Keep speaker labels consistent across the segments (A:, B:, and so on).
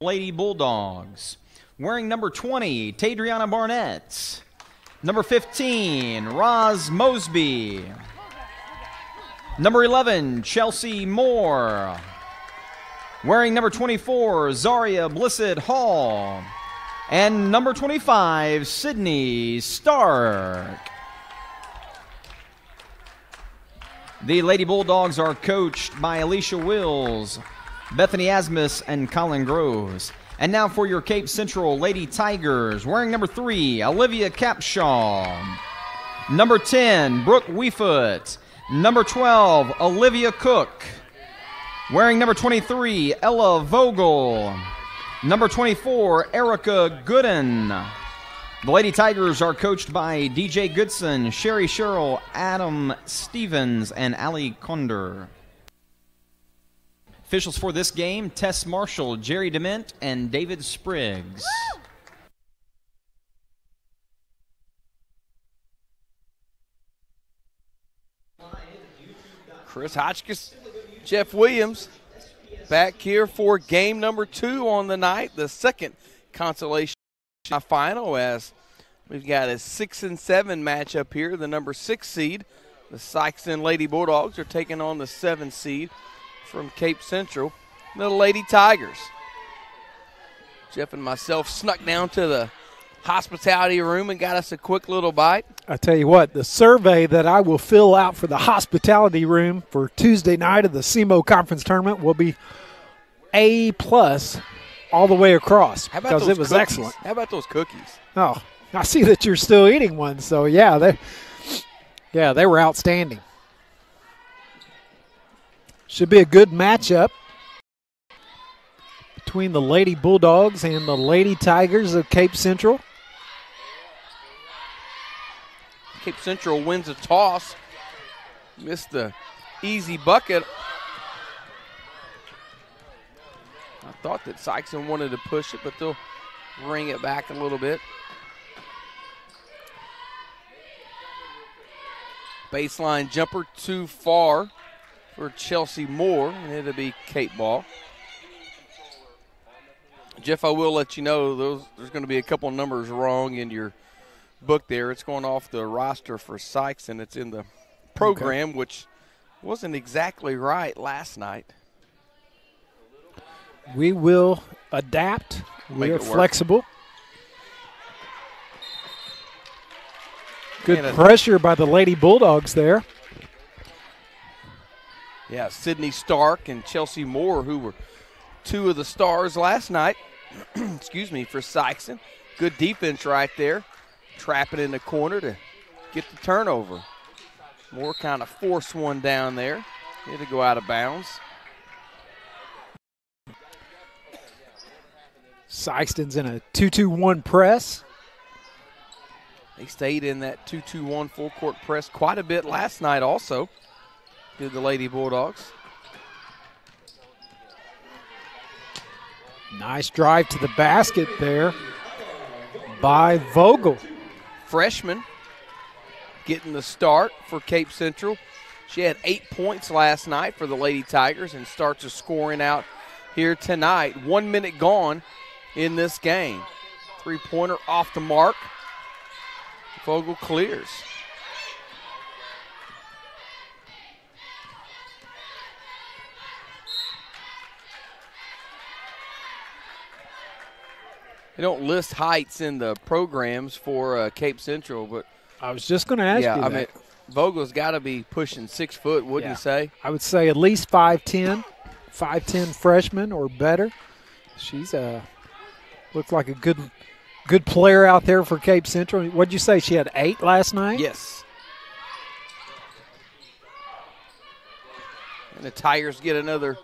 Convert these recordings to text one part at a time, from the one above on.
A: Lady Bulldogs. Wearing number 20, Tadriana Barnett. Number 15, Roz Mosby. Number 11, Chelsea Moore. Wearing number 24, Zaria Blissett Hall. And number 25, Sydney Stark. The Lady Bulldogs are coached by Alicia Wills, Bethany Asmus, and Colin Groves. And now for your Cape Central Lady Tigers, wearing number 3, Olivia Capshaw. Number 10, Brooke Weefoot. Number 12, Olivia Cook. Wearing number 23, Ella Vogel. Number 24, Erica Gooden. The Lady Tigers are coached by DJ Goodson, Sherry Sherrill, Adam Stevens, and Ali Conder. Officials for this game, Tess Marshall, Jerry Dement, and David Spriggs.
B: Chris Hotchkiss, Jeff Williams back here for game number 2 on the night, the second consolation final, as we've got a 6 and 7 matchup here. The number 6 seed, the SIkeston Lady Bulldogs, are taking on the 7 seed from Cape Central, the Lady Tigers. Jeff and myself snuck down to the hospitality room and got us a quick little bite.
C: I tell you what, the survey that I will fill out for the hospitality room for Tuesday night of the SEMO conference tournament will be A+ all the way across, because it was
B: cookies?
C: excellent.
B: How about those cookies?
C: Oh, I see that you're still eating one, so yeah, they were outstanding. Should be a good matchup between the Lady Bulldogs and the Lady Tigers of Cape Central.
B: Cape Central wins a toss. Missed the easy bucket. I thought that SIkeston wanted to push it, but they'll bring it back a little bit. Baseline jumper too far for Chelsea Moore, and it'll be Cape ball. Jeff, I will let you know there's going to be a couple numbers wrong in your book there. It's going off the roster for SIkeston. It's in the program, which wasn't exactly right last night.
C: We will adapt. We are flexible. Good pressure by the Lady Bulldogs there.
B: Yeah, Sydney Stark and Chelsea Moore, who were 2 of the stars last night, excuse me, for SIkeston. Good defense right there, trapping in the corner to get the turnover. Moore kind of forced one down there. Had to go out of bounds.
C: SIkeston's in a 2-2-1 press.
B: They stayed in that 2-2-1 full court press quite a bit last night also, did the Lady Bulldogs.
C: Nice drive to the basket there by Vogel.
B: Freshman getting the start for Cape Central. She had 8 points last night for the Lady Tigers and starts her scoring out here tonight. 1 minute gone in this game. 3-pointer off the mark. Vogel clears. They don't list heights in the programs for Cape Central, but
C: I was just going to ask you that.
B: I mean, Vogel's got to be pushing 6 foot, wouldn't you say?
C: I would say at least 5'10", 5'10" freshman or better. She's looks like a good player out there for Cape Central. What'd you say? She had 8 last night?
B: Yes. And the Tigers get another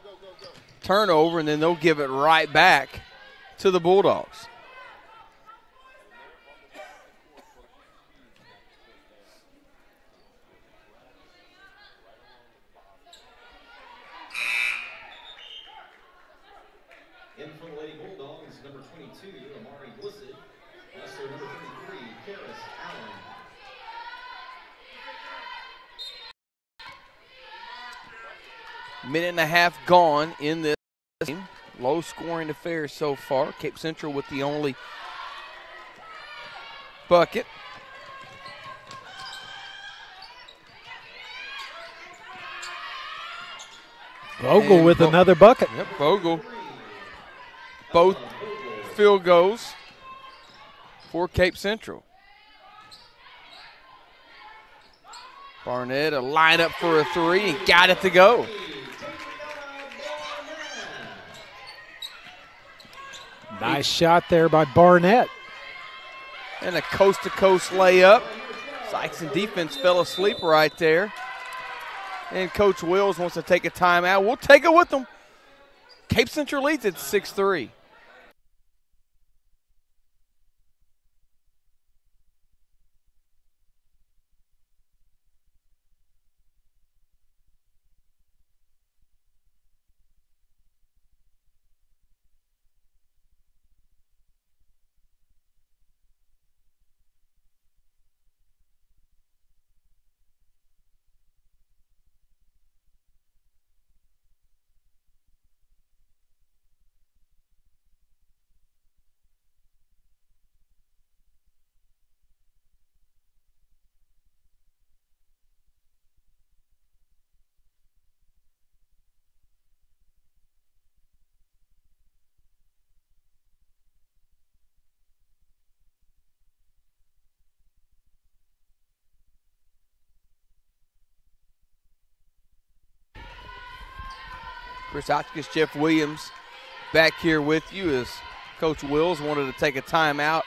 B: turnover, and then they'll give it right back to the Bulldogs.
A: In for the Lady Bulldogs, number 22, Amari Blissett. Also number 33, Karis Allen.
B: Minute and a half gone in this game. Low-scoring affair so far. Cape Central with the only bucket.
C: Vogel with another bucket.
B: Yep, Vogel. Both field goals for Cape Central. Barnett, a lineup for a three, and got it to go.
C: Nice shot there by Barnett.
B: And a coast-to-coast layup. Sikeston defense fell asleep right there. And Coach Wills wants to take a timeout. We'll take it with them. Cape Central leads at 6-3. Chris Hotchkiss, Jeff Williams back here with you as Coach Wills wanted to take a timeout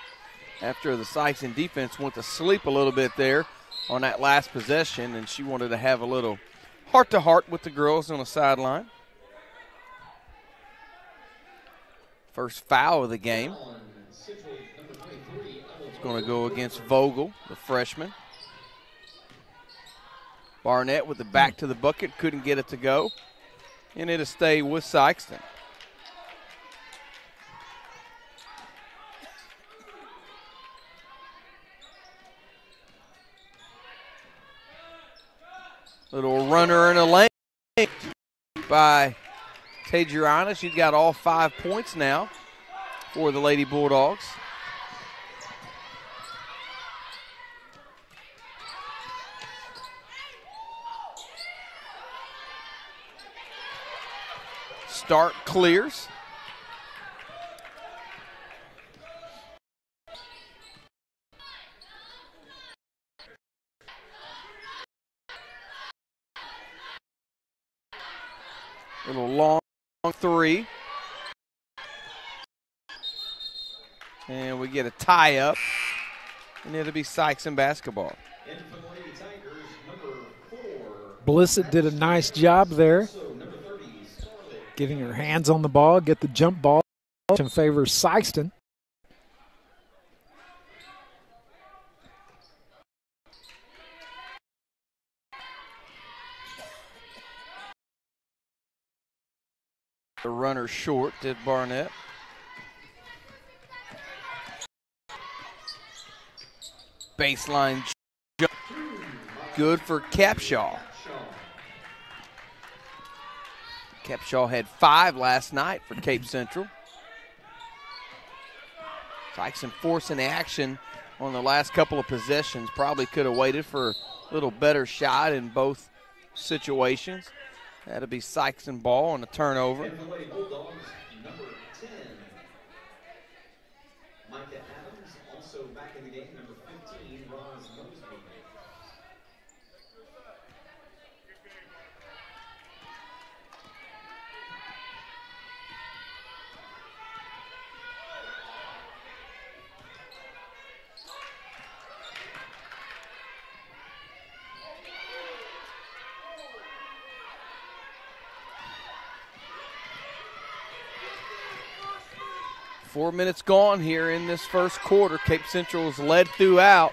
B: after the Sikeston defense went to sleep a little bit there on that last possession, and she wanted to have a little heart-to-heart with the girls on the sideline. First foul of the game. It's going to go against Vogel, the freshman. Barnett with the back to the bucket, couldn't get it to go. And it'll stay with Sikeston. Little runner in a lane by Tadriana. She's got all 5 points now for the Lady Bulldogs. Start clears. Little long three. And we get a tie up. And it'll be Sikeston basketball.
C: Blissett did a nice job there. Getting her hands on the ball, get the jump ball in favor of Sikeston.
B: The runner short did Barnett. Baseline jump. Good for Capshaw. Capshaw had 5 last night for Cape Central. Sikeston forcing action on the last couple of possessions. Probably could have waited for a little better shot in both situations. That'll be Sikeston ball on a turnover.
A: And the Lady Bulldogs, number 10. Micah Adams, also back in the game, number 15, Roz Mosby.
B: 4 minutes gone here in this first quarter. Cape Central's led throughout.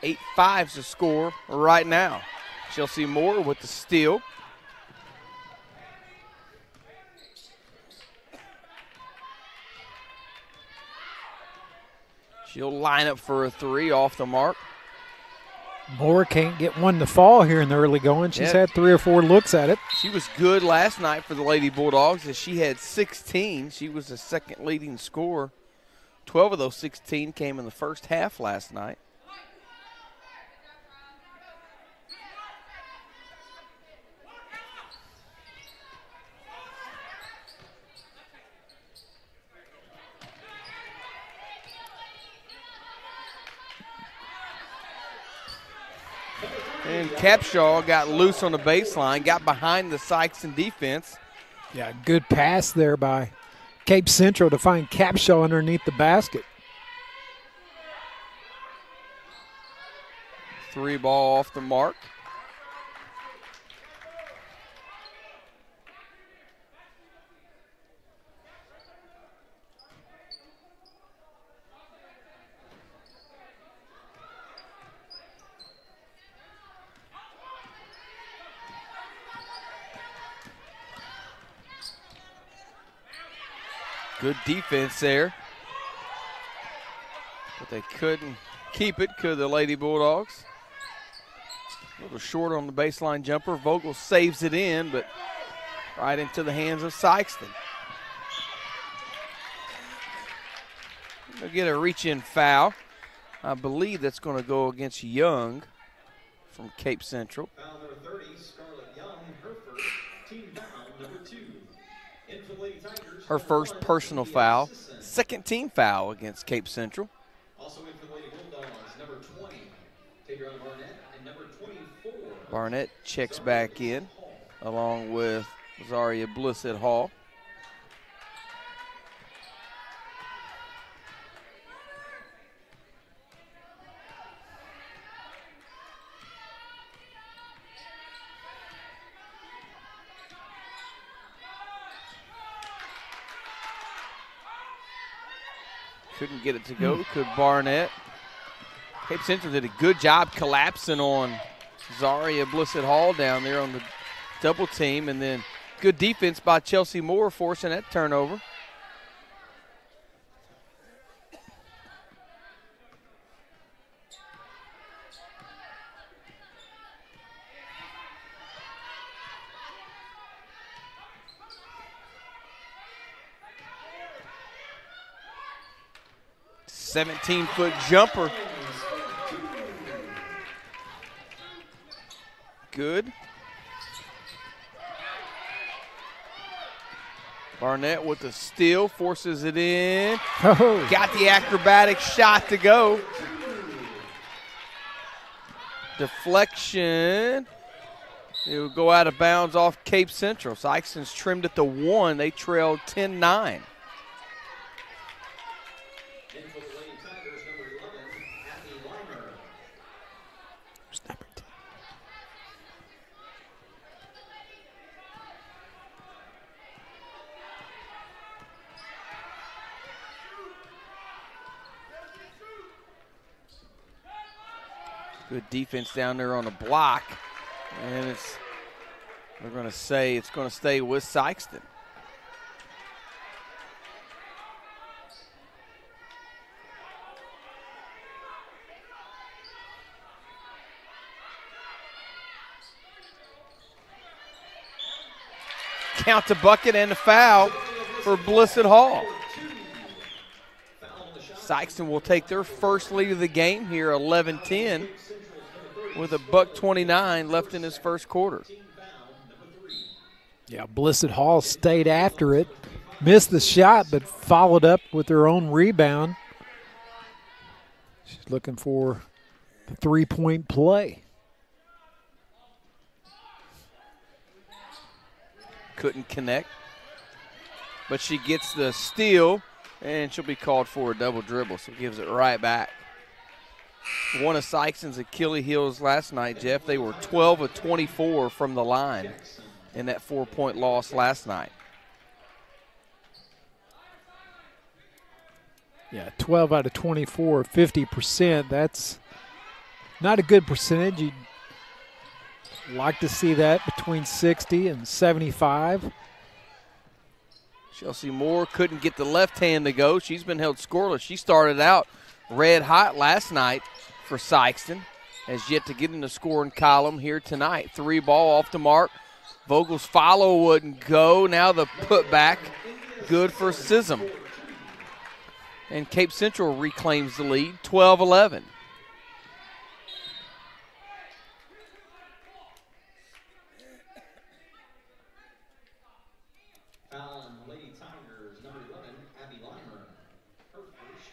B: 8-5's the score right now. Chelsea Moore with the steal. She'll line up for a three off the mark.
C: Moore can't get one to fall here in the early going. She's had 3 or 4 looks at it.
B: She was good last night for the Lady Bulldogs as she had 16. She was the second leading scorer. 12 of those 16 came in the first half last night. And Capshaw got loose on the baseline, got behind the SIkeston defense.
C: Yeah, good pass there by Cape Central to find Capshaw underneath the basket.
B: 3 ball off the mark. Good defense there. But they couldn't keep it, could the Lady Bulldogs. A little short on the baseline jumper. Vogel saves it in, but right into the hands of SIkeston. They'll get a reach-in foul. I believe that's going to go against Young from Cape Central.
A: Foul number 30, Scarlett Young, her first team foul, number 2. In for the Lady Tigers,
B: Her first personal foul. Second team foul against Cape Central.
A: Also in for the Lady Bulldogs, number 20, Taylor Barnett, and number 24.
B: Barnett checks back in along with Zaria Blissett Hall. Couldn't get it to go, could Barnett. Cape Central did a good job collapsing on Zaria Blissett Hall down there on the double team, and then good defense by Chelsea Moore forcing that turnover. Foot jumper. Good. Barnett with the steal, forces it in.
C: Oh.
B: Got the acrobatic shot to go. Deflection. It will go out of bounds off Cape Central. Sykeston's trimmed at the 1. They trailed 10-9. Good defense down there on the block. And they're going to say it's going to stay with Sykeston. Count the bucket and the foul for Blissett Hall. Sykeston will take their first lead of the game here, 11-10. With $1:29 left in his first quarter.
C: Yeah, Blissett Hall stayed after it, missed the shot, but followed up with her own rebound. She's looking for the 3-point play.
B: Couldn't connect, but she gets the steal, and she'll be called for a double dribble, so gives it right back. One of Sykeston's Achilles heels last night, Jeff. They were 12 of 24 from the line in that 4-point loss last night.
C: Yeah, 12 out of 24, 50%. That's not a good percentage. You'd like to see that between 60 and 75.
B: Chelsea Moore couldn't get the left hand to go. She's been held scoreless. She started out red hot last night for Sykeston. has yet to get in the scoring column here tonight. 3 ball off the mark. Vogel's follow wouldn't go. Now the putback, good for Sism. And Cape Central reclaims the lead, 12-11.
A: Lady Tigers, number 11, Abby Limer. Her first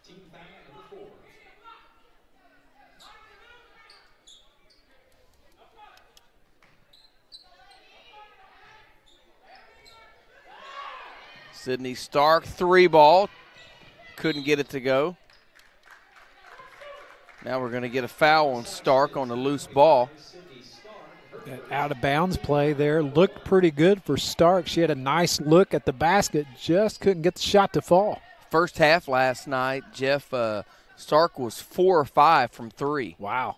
A: team foul, number 4.
B: Sydney Stark, 3 ball. Couldn't get it to go. Now we're going to get a foul on Stark on the loose ball.
C: That out-of-bounds play there looked pretty good for Stark. She had a nice look at the basket, just couldn't get the shot to fall.
B: First half last night, Jeff, Stark was 4 or 5 from 3.
C: Wow.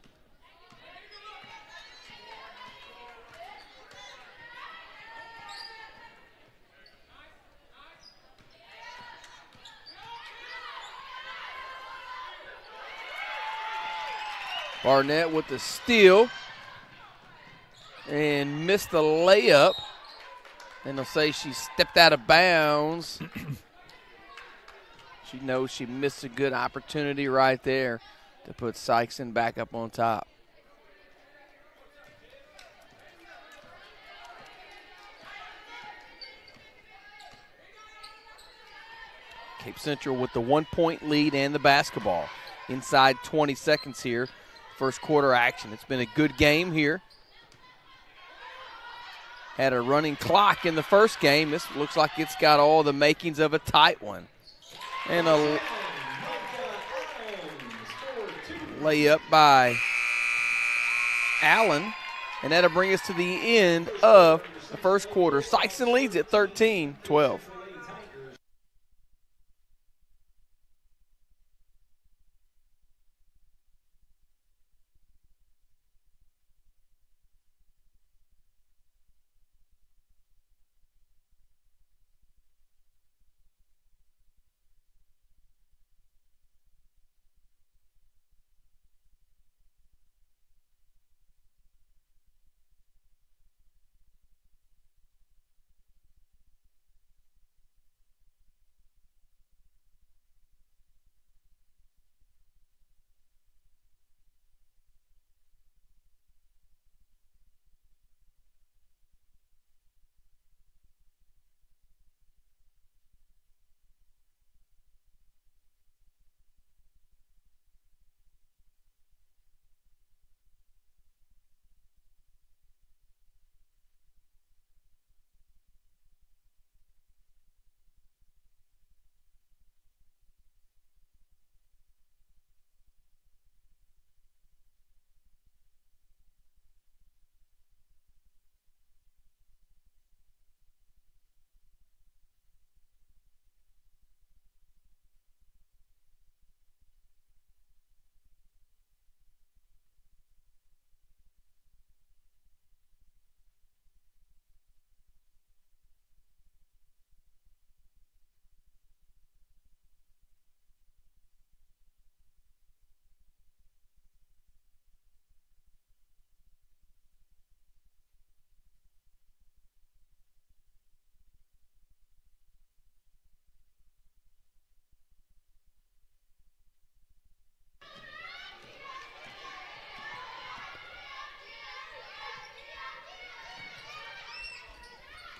B: Barnett with the steal and missed the layup. And they'll say she stepped out of bounds. She knows she missed a good opportunity right there to put SIkeston back up on top. Cape Central with the 1-point lead and the basketball. Inside 20 seconds here. First quarter action. It's been a good game here. Had a running clock in the first game. This looks like it's got all the makings of a tight one. And a layup by Allen. And that'll bring us to the end of the first quarter. SIkeston leads at 13-12.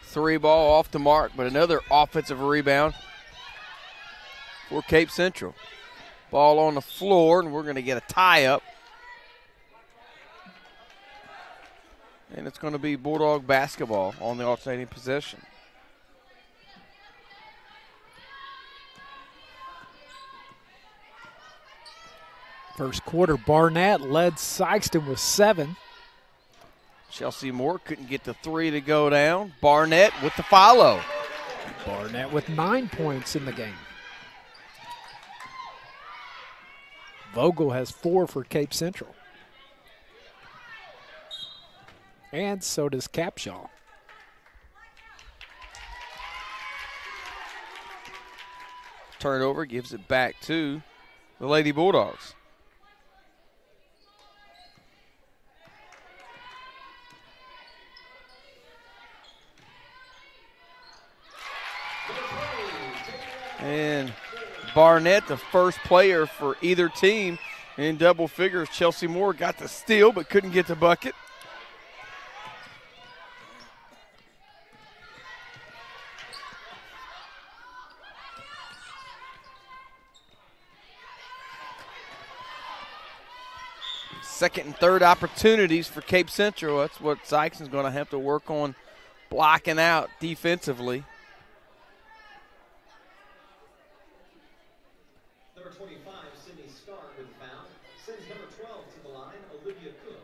B: Three ball off the mark, but another offensive rebound for Cape Central. Ball on the floor, and we're going to get a tie-up. And it's going to be Bulldog basketball on the alternating possession.
C: First quarter, Barnett led SIkeston with 7.
B: Chelsea Moore couldn't get the 3 to go down. Barnett with the follow.
C: Barnett with 9 points in the game. Vogel has 4 for Cape Central. And so does Capshaw.
B: Turnover gives it back to the Lady Bulldogs. And Barnett, the first player for either team in double figures. Chelsea Moore got the steal but couldn't get the bucket. Second and third opportunities for Cape Central. That's what SIkeston's going to have to work on blocking out defensively.
A: Number 25, Sydney Starr with the foul. Sends number 12 to the line, Olivia Cook.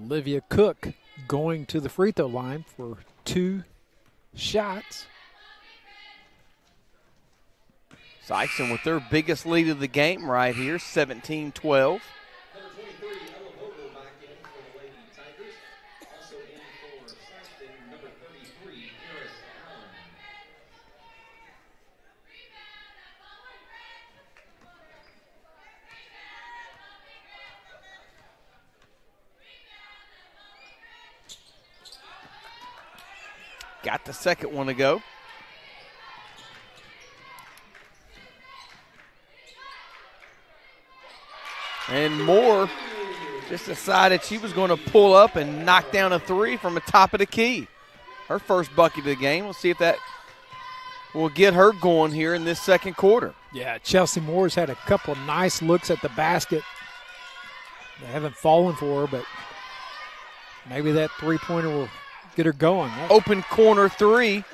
C: Olivia Cook going to the free throw line for 2 shots.
B: SIkeston with their biggest lead of the game right here, 17-12.
A: Number 23, Ella Vogel back in for the Lady Tigers. Also in for SIkeston, number 33, Harris Allen.
B: Got the second one to go. And Moore just decided she was going to pull up and knock down a three from the top of the key. Her first bucket of the game. We'll see if that will get her going here in this second quarter.
C: Yeah, Chelsea Moore's had a couple nice looks at the basket. They haven't fallen for her, but maybe that three-pointer will get her going.
B: Open corner three,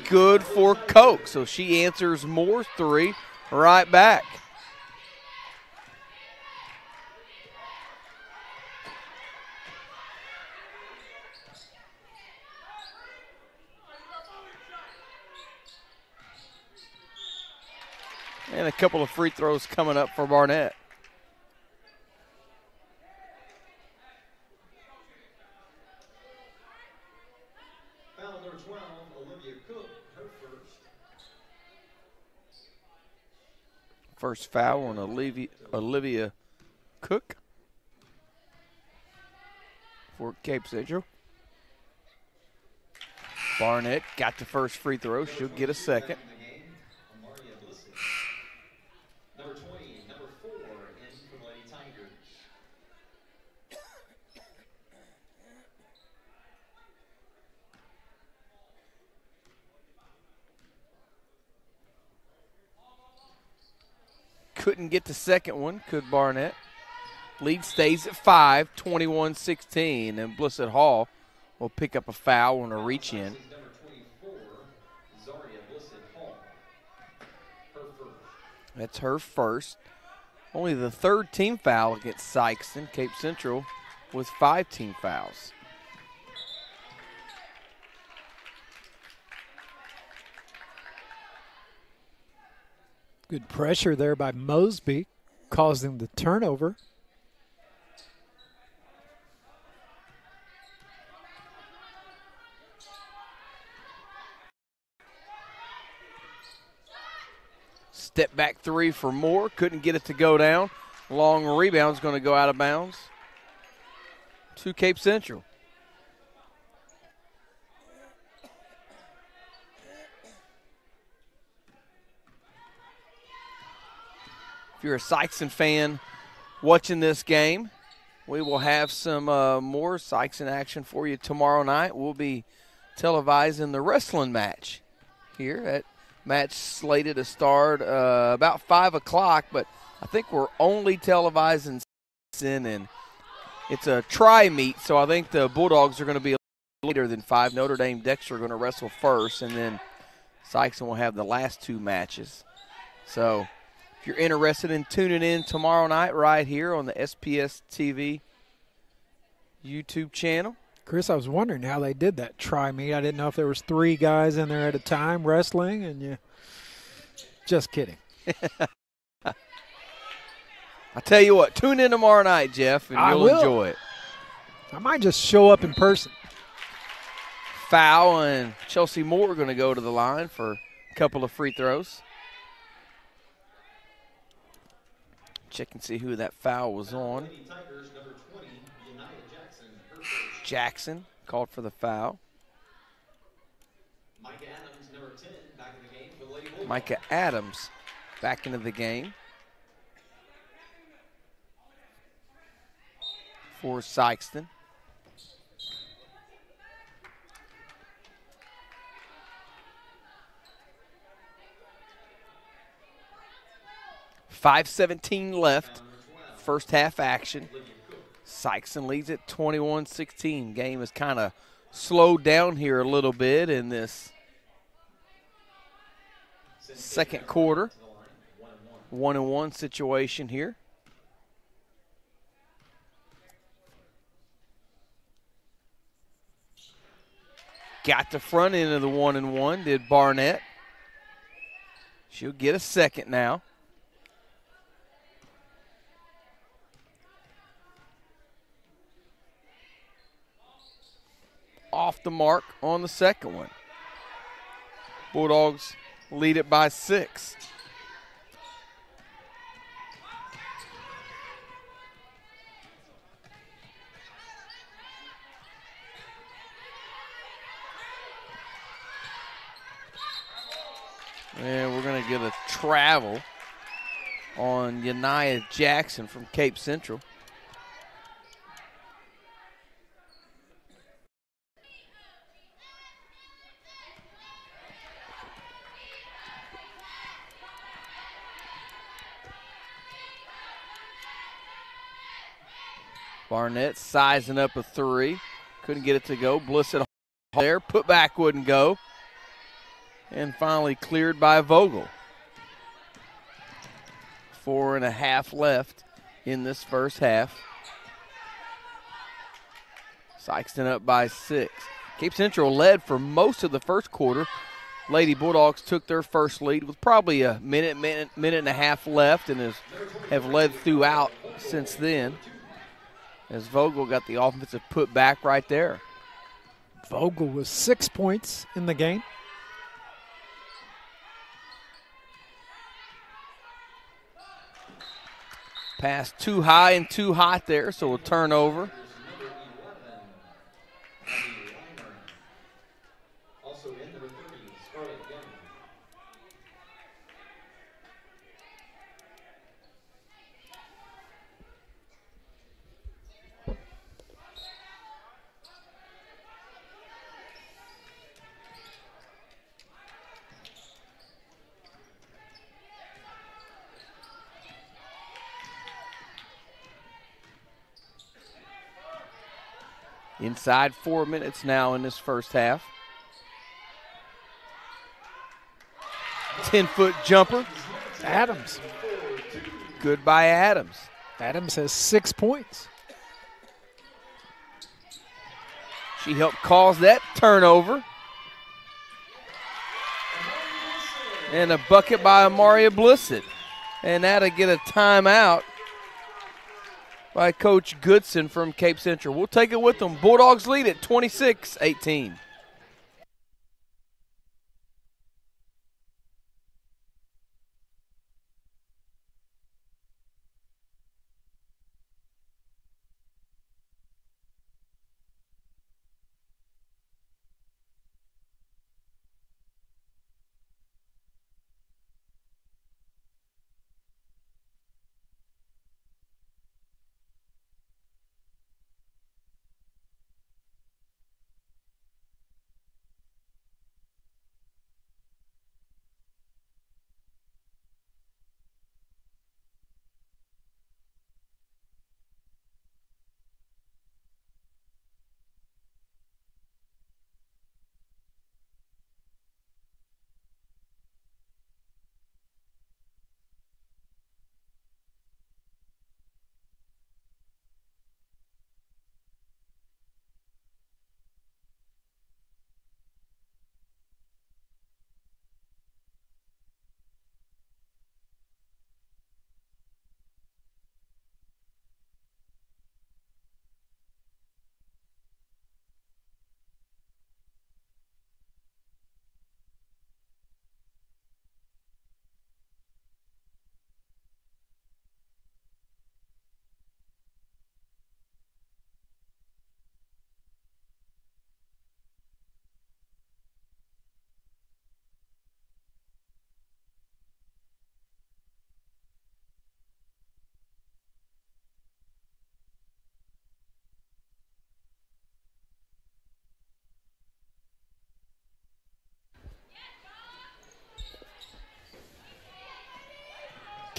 B: good for Coke. So she answers Moore's three right back. And a couple of free throws coming up for Barnett.
A: Foul number 12, Olivia Cook, her first.
B: First foul on Olivia Cook for Cape Central. Barnett got the first free throw. She'll get a second.
A: Number 20, number 4 in for the Lady Tigers.
B: Couldn't get the second one, could Barnett. Lead stays at 5, 21-16, and Blissett Hall will pick up a foul on a reach in.
A: Number 24, Zaria Blissett Hall, her first.
B: That's her first. Only the third team foul against Sikeston. Cape Central with 5 team fouls.
C: Good pressure there by Mosby, causing the turnover.
B: Step back three for Moore. Couldn't get it to go down. Long rebound's going to go out of bounds to Cape Central. If you're a Sikeston fan watching this game, we will have some more Sikeston action for you tomorrow night. We'll be televising the wrestling match here. That match slated to start about 5 o'clock, but I think we're only televising Sikeston, and it's a tri-meet, so I think the Bulldogs are going to be later than 5. Notre Dame Dexter are going to wrestle first, and then Sikeston will have the last 2 matches. So if you're interested in tuning in tomorrow night right here on the SPS TV YouTube channel.
C: Chris, I was wondering how they did that tri-meet. I didn't know if there was 3 guys in there at a time wrestling, and you just kidding.
B: I tell you what, tune in tomorrow night, Jeff, and you'll enjoy it.
C: I might just show up in person.
B: Foul, and Chelsea Moore going to go to the line for a couple of free throws. Check and see who that foul was on. Jackson called for the foul. Micah Adams back into the game for SIkeston. .5:17 left, first half action. SIkeston leads at 21-16. Game is kind of slowed down here a little bit in this second quarter. 1-1 situation here. Got the front end of the 1-1, did Barnett. She'll get a second now. Off the mark on the second one. Bulldogs lead it by 6. And we're going to get a travel on Yaniah Jackson from Cape Central. Barnett sizing up a 3. Couldn't get it to go. Blissett there. Put back wouldn't go. And finally cleared by Vogel. 4.5 left in this first half. SIkeston up by 6. Cape Central led for most of the first quarter. Lady Bulldogs took their first lead with probably a minute and a half left and have led throughout since then. As Vogel got the offensive put back right there.
C: Vogel was 6 points in the game.
B: Pass too high and too hot there, so a turnover. Inside 4 minutes now in this first half. 10-foot jumper.
C: Adams.
B: Good by Adams.
C: Adams has 6 points.
B: She helped cause that turnover. And a bucket by Amaria Blissett. And that'll get a timeout by Coach Goodson from Cape Central. We'll take it with them. Bulldogs lead at 26-18.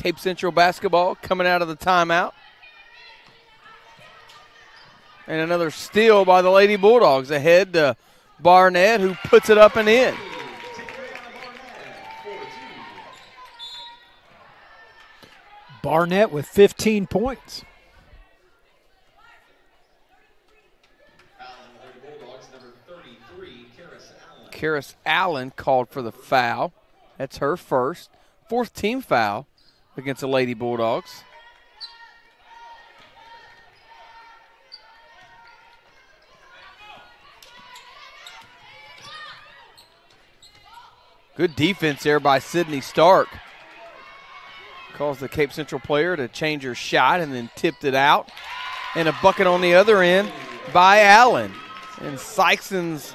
B: Cape Central basketball coming out of the timeout. And another steal by the Lady Bulldogs ahead to Barnett, who puts it up and in.
C: Barnett with 15 points.
B: Karis Allen called for the foul. That's her first. Fourth team foul against the Lady Bulldogs. Good defense there by Sydney Stark. Calls the Cape Central player to change her shot and then tipped it out. And a bucket on the other end by Allen. And Sikeston's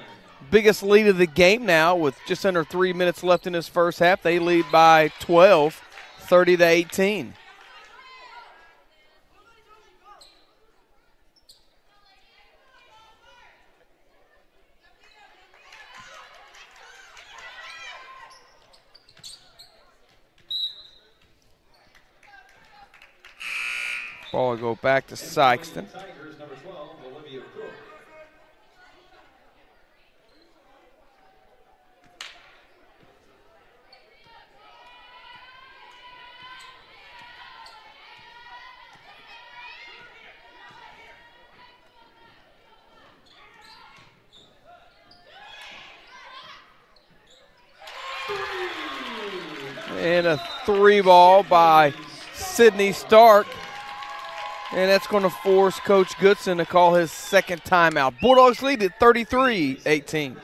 B: biggest lead of the game now with just under 3 minutes left in this first half. They lead by 12, 30-18. Ball will go back to Sikeston. And a three ball by Sydney Stark. And that's going to force Coach Goodson to call his second timeout. Bulldogs lead at 33-18.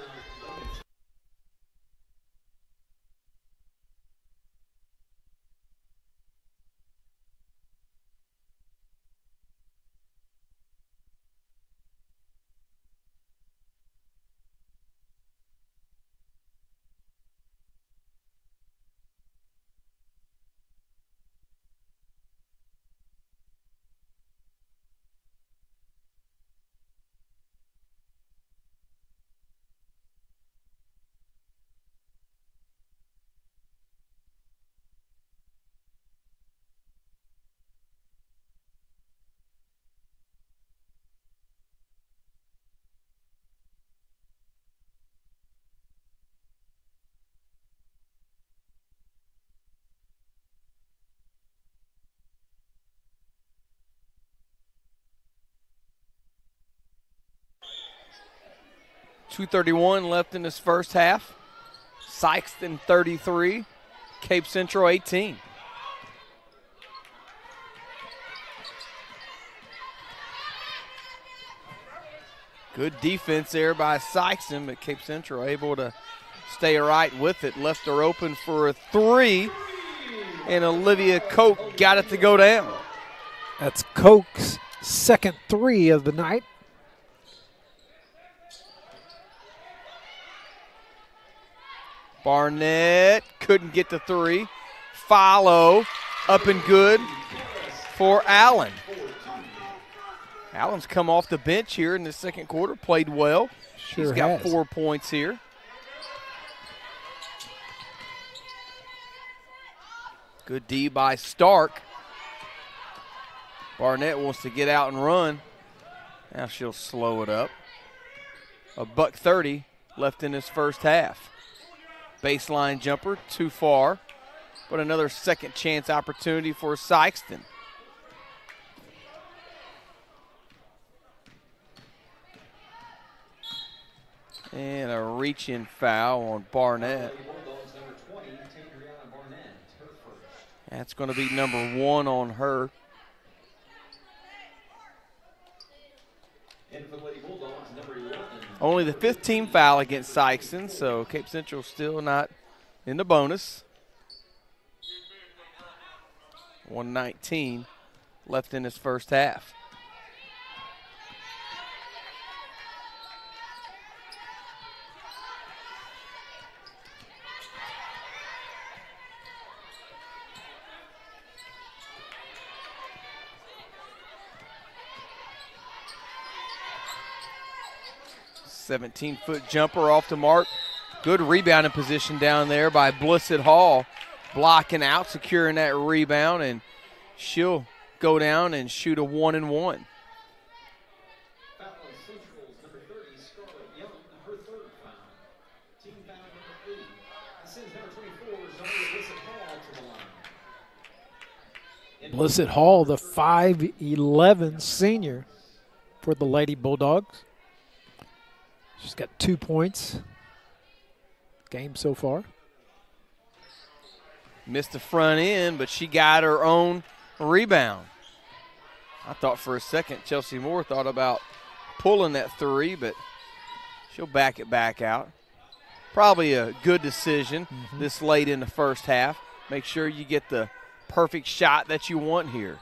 B: .231 left in this first half. Sikeston 33, Cape Central 18. Good defense there by Sikeston, but Cape Central able to stay right with it. Left her open for a three, and Olivia Koch got it to go down.
C: That's Koch's second three of the night.
B: Barnett couldn't get the three. Follow up and good for Allen. Allen's come off the bench here in the second quarter, played well. He's got 4 points here. Good D by Stark. Barnett wants to get out and run. Now she'll slow it up. $1:30 left in this first half. Baseline jumper, too far, but another second chance opportunity for Sikeston. And a reach-in foul on Barnett. That's going to be number 1 on her. Only the 5th team foul against Sikeston, so Cape Central still not in the bonus. 1:19 left in this first half. .17-foot jumper off the mark. Good rebounding position down there by Blissett Hall. blocking out, securing that rebound, and she'll go down and shoot a 1-and-1.
C: Blissett Hall, the 5'11 senior for the Lady Bulldogs. She's got 2 points game so far.
B: Missed the front end, but she got her own rebound. I thought for a second Chelsea Moore thought about pulling that three, but she'll back it back out. Probably a good decision this late in the first half. Make sure you get the perfect shot that you want here.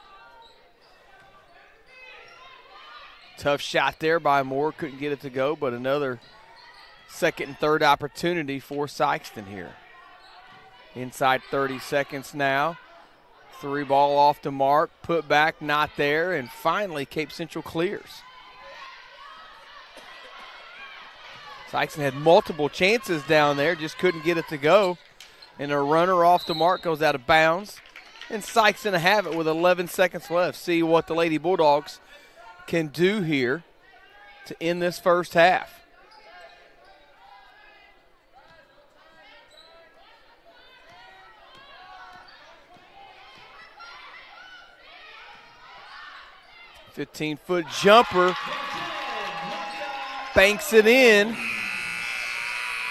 B: Tough shot there by Moore. Couldn't get it to go, but another second and third opportunity for SIkeston here. Inside 30 seconds now. Three ball off the mark. Put back, not there. And finally, Cape Central clears. SIkeston had multiple chances down there. Just couldn't get it to go. And a runner off the mark goes out of bounds. And SIkeston have it with 11 seconds left. See what the Lady Bulldogs can do here to end this first half. $15-foot jumper. Banks it in.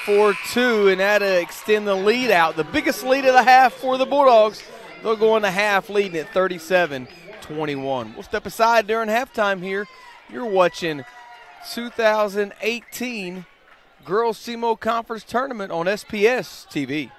B: 4-2, and that'll extend the lead out. The biggest lead of the half for the Bulldogs. They'll go in the half leading at 37-21. We'll step aside during halftime here. You're watching 2018 Girls SEMO Conference Tournament on SPS TV.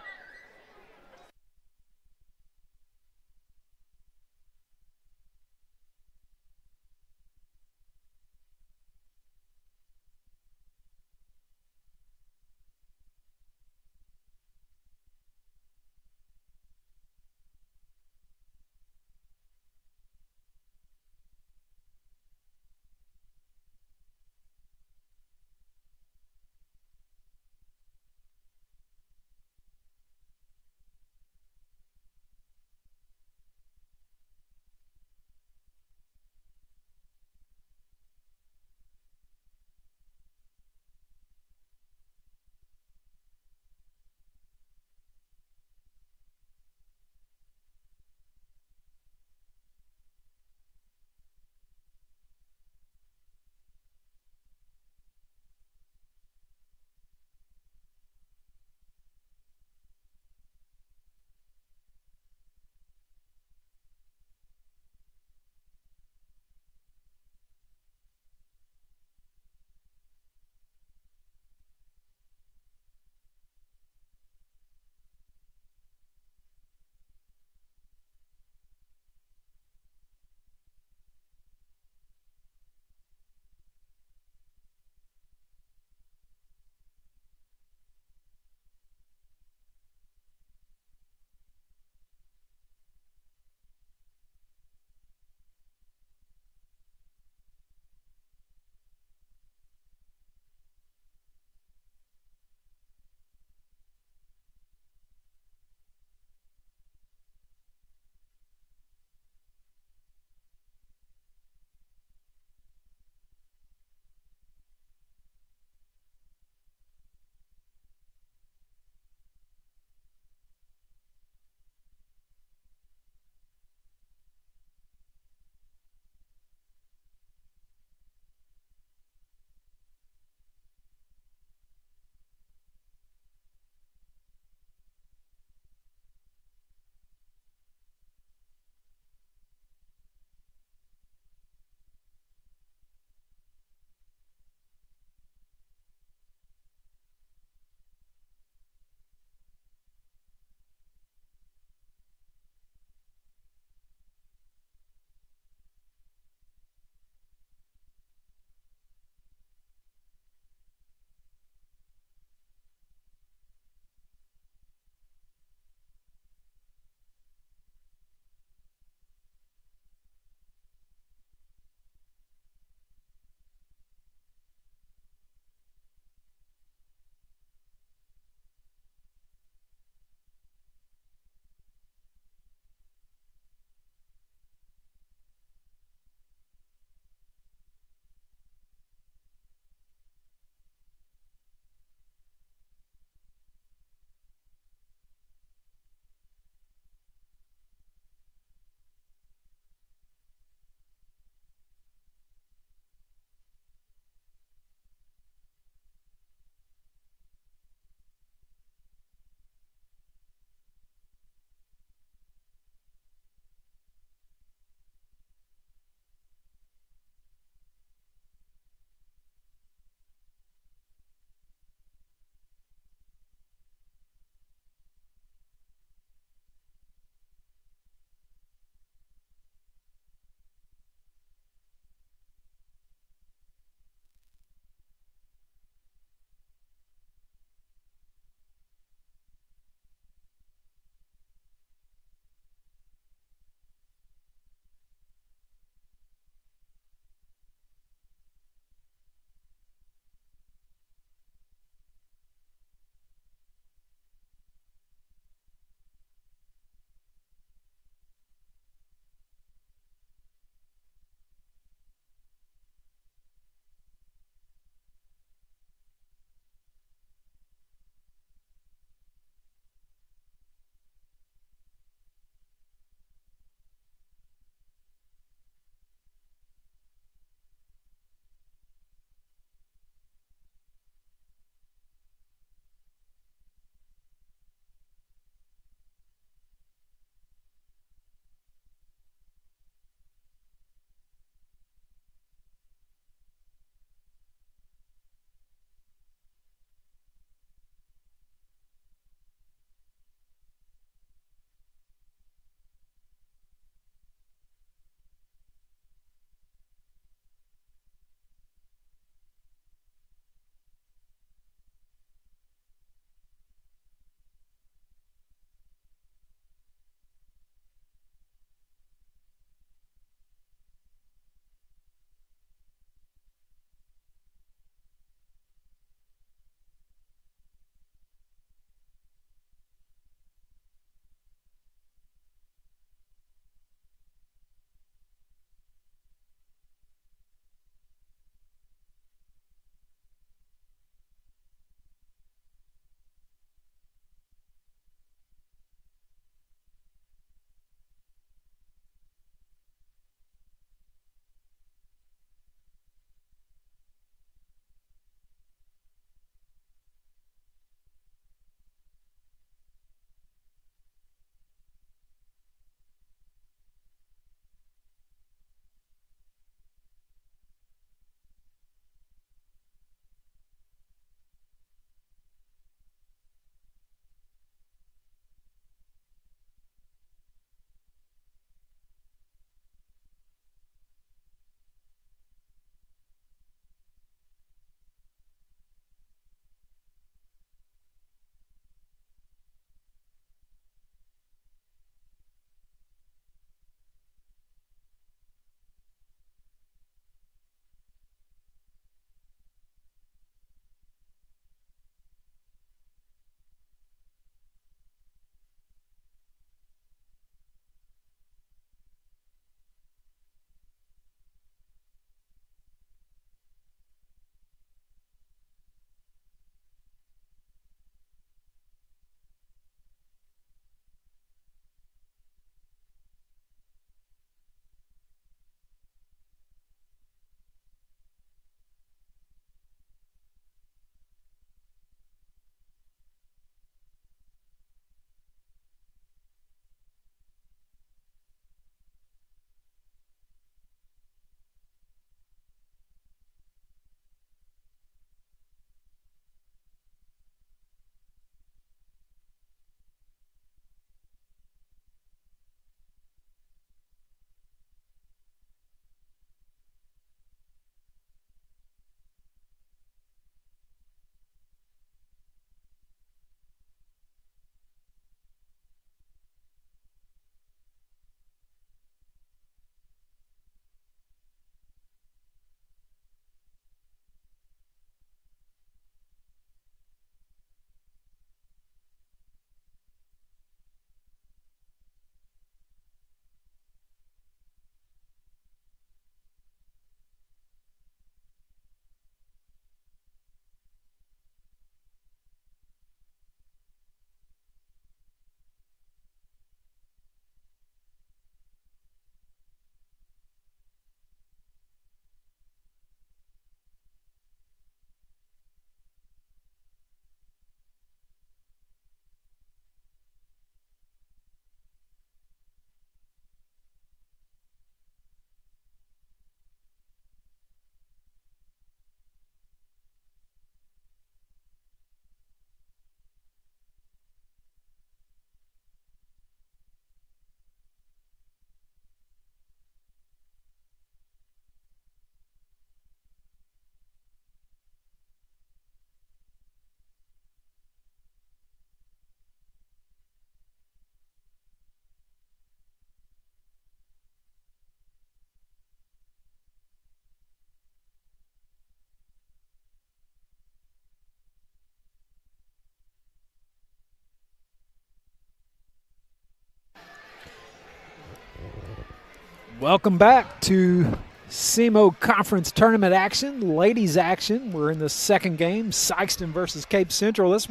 C: Welcome back to SEMO Conference Tournament action, ladies action. We're in the second game, SIkeston versus Cape Central. Let's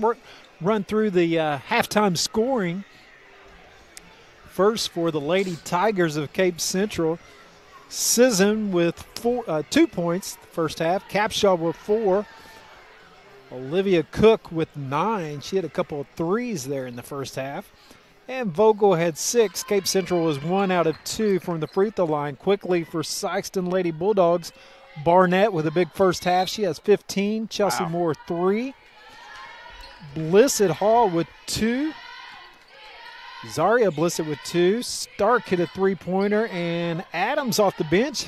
C: run through the halftime scoring. First for the Lady Tigers of Cape Central, Sisson with 2 points the first half, Capshaw with 4, Olivia Cook with 9. She had a couple of threes there in the first half. And Vogel had 6. Cape Central was 1 out of 2 from the free throw line. Quickly for Sikeston Lady Bulldogs, Barnett with a big first half. She has 15. Chelsea Moore 3. Blissett Hall with 2. Zaria Blissett with 2. Stark hit a three-pointer, and Adams off the bench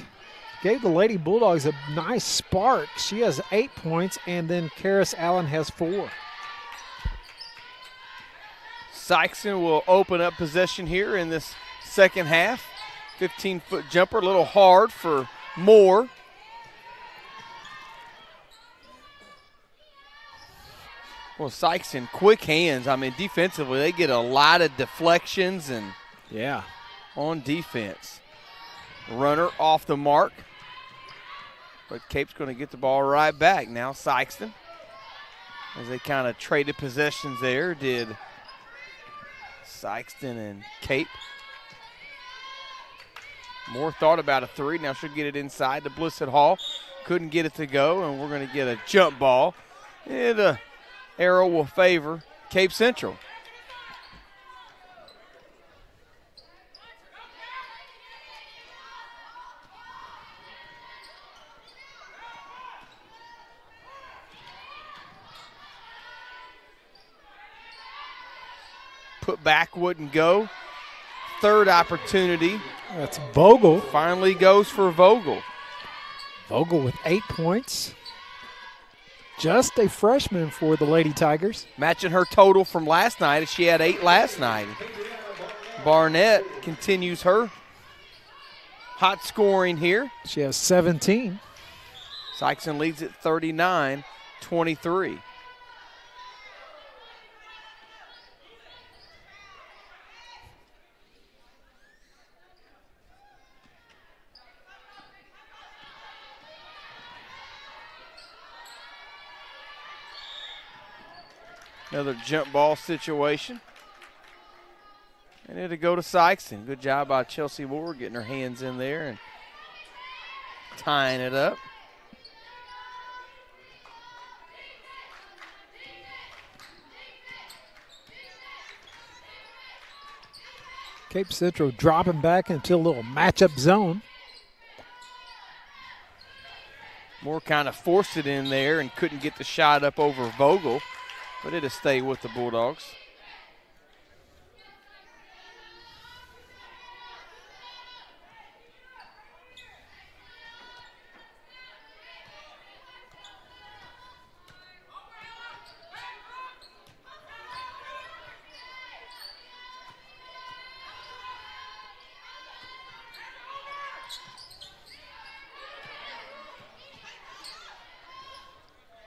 C: gave the Lady Bulldogs a nice spark. She has 8 points, and then Karis Allen has 4.
B: Sikeston will open up possession here in this second half. 15-foot jumper, a little hard for Moore. Well, Sikeston, quick hands. I mean, defensively, they get a lot of deflections and on defense. Runner off the mark. But Cape's going to get the ball right back. Now Sikeston, as they kind of traded possessions there, did Sikeston and Cape. Moore thought about a three. Now she'll get it inside to Blissett Hall. Couldn't get it to go, and we're going to get a jump ball. And arrow will favor Cape Central. Put back wouldn't go. Third opportunity.
C: That's Vogel.
B: Finally goes for Vogel.
C: Vogel with 8 points. Just a freshman for the Lady Tigers.
B: Matching her total from last night, as she had 8 last night. Barnett continues her hot scoring here.
C: She has 17.
B: Sikeston leads at 39-23. Another jump ball situation. And it'll go to Sikeston. Good job by Chelsea Moore getting her hands in there and tying it up.
C: Cape Central dropping back into a little matchup zone.
B: Moore kind of forced it in there and couldn't get the shot up over Vogel. But it'll stay with the Bulldogs.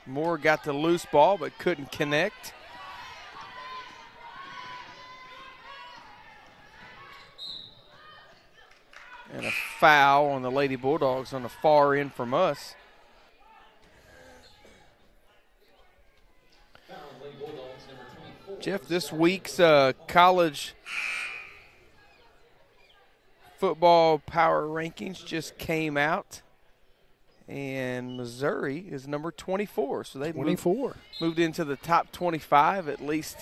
B: Moore got the loose ball but couldn't connect. And a foul on the Lady Bulldogs on the far end from us. Jeff, this week's college football power rankings just came out. And Missouri is number 24. So they've moved into the top 25, at least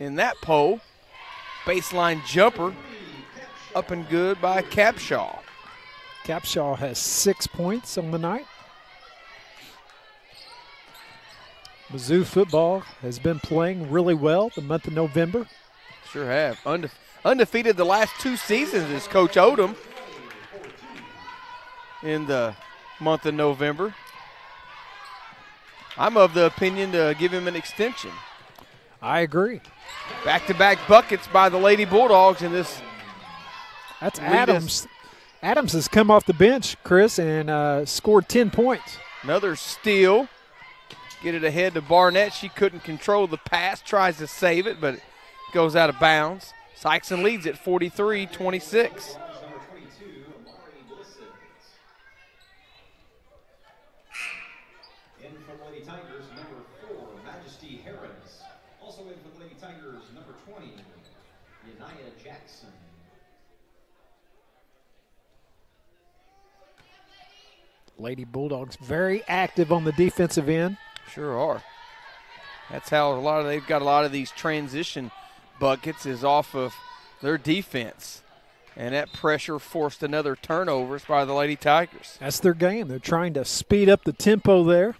B: in that poll. Baseline jumper up and good by Capshaw.
C: Capshaw has 6 points on the night. Mizzou football has been playing really well the month of November.
B: Sure have. Undefeated the last 2 seasons is Coach Odom in the month of November. I'm of the opinion to give him an extension.
C: I agree.
B: Back-to-back buckets by the Lady Bulldogs in this.
C: That's Adams. Adams has come off the bench, Chris, and scored 10 points.
B: Another steal. Get it ahead to Barnett. She couldn't control the pass. Tries to save it, but it goes out of bounds. Sikeston leads at 43-26.
A: Lady Tigers, number 20, Yanaya Jackson.
C: Lady Bulldogs very active on the defensive end.
B: Sure are. That's how they've got a lot of these transition buckets is off of their defense. And that pressure forced another turnovers by the Lady Tigers.
C: That's their game. They're trying to speed up the tempo there.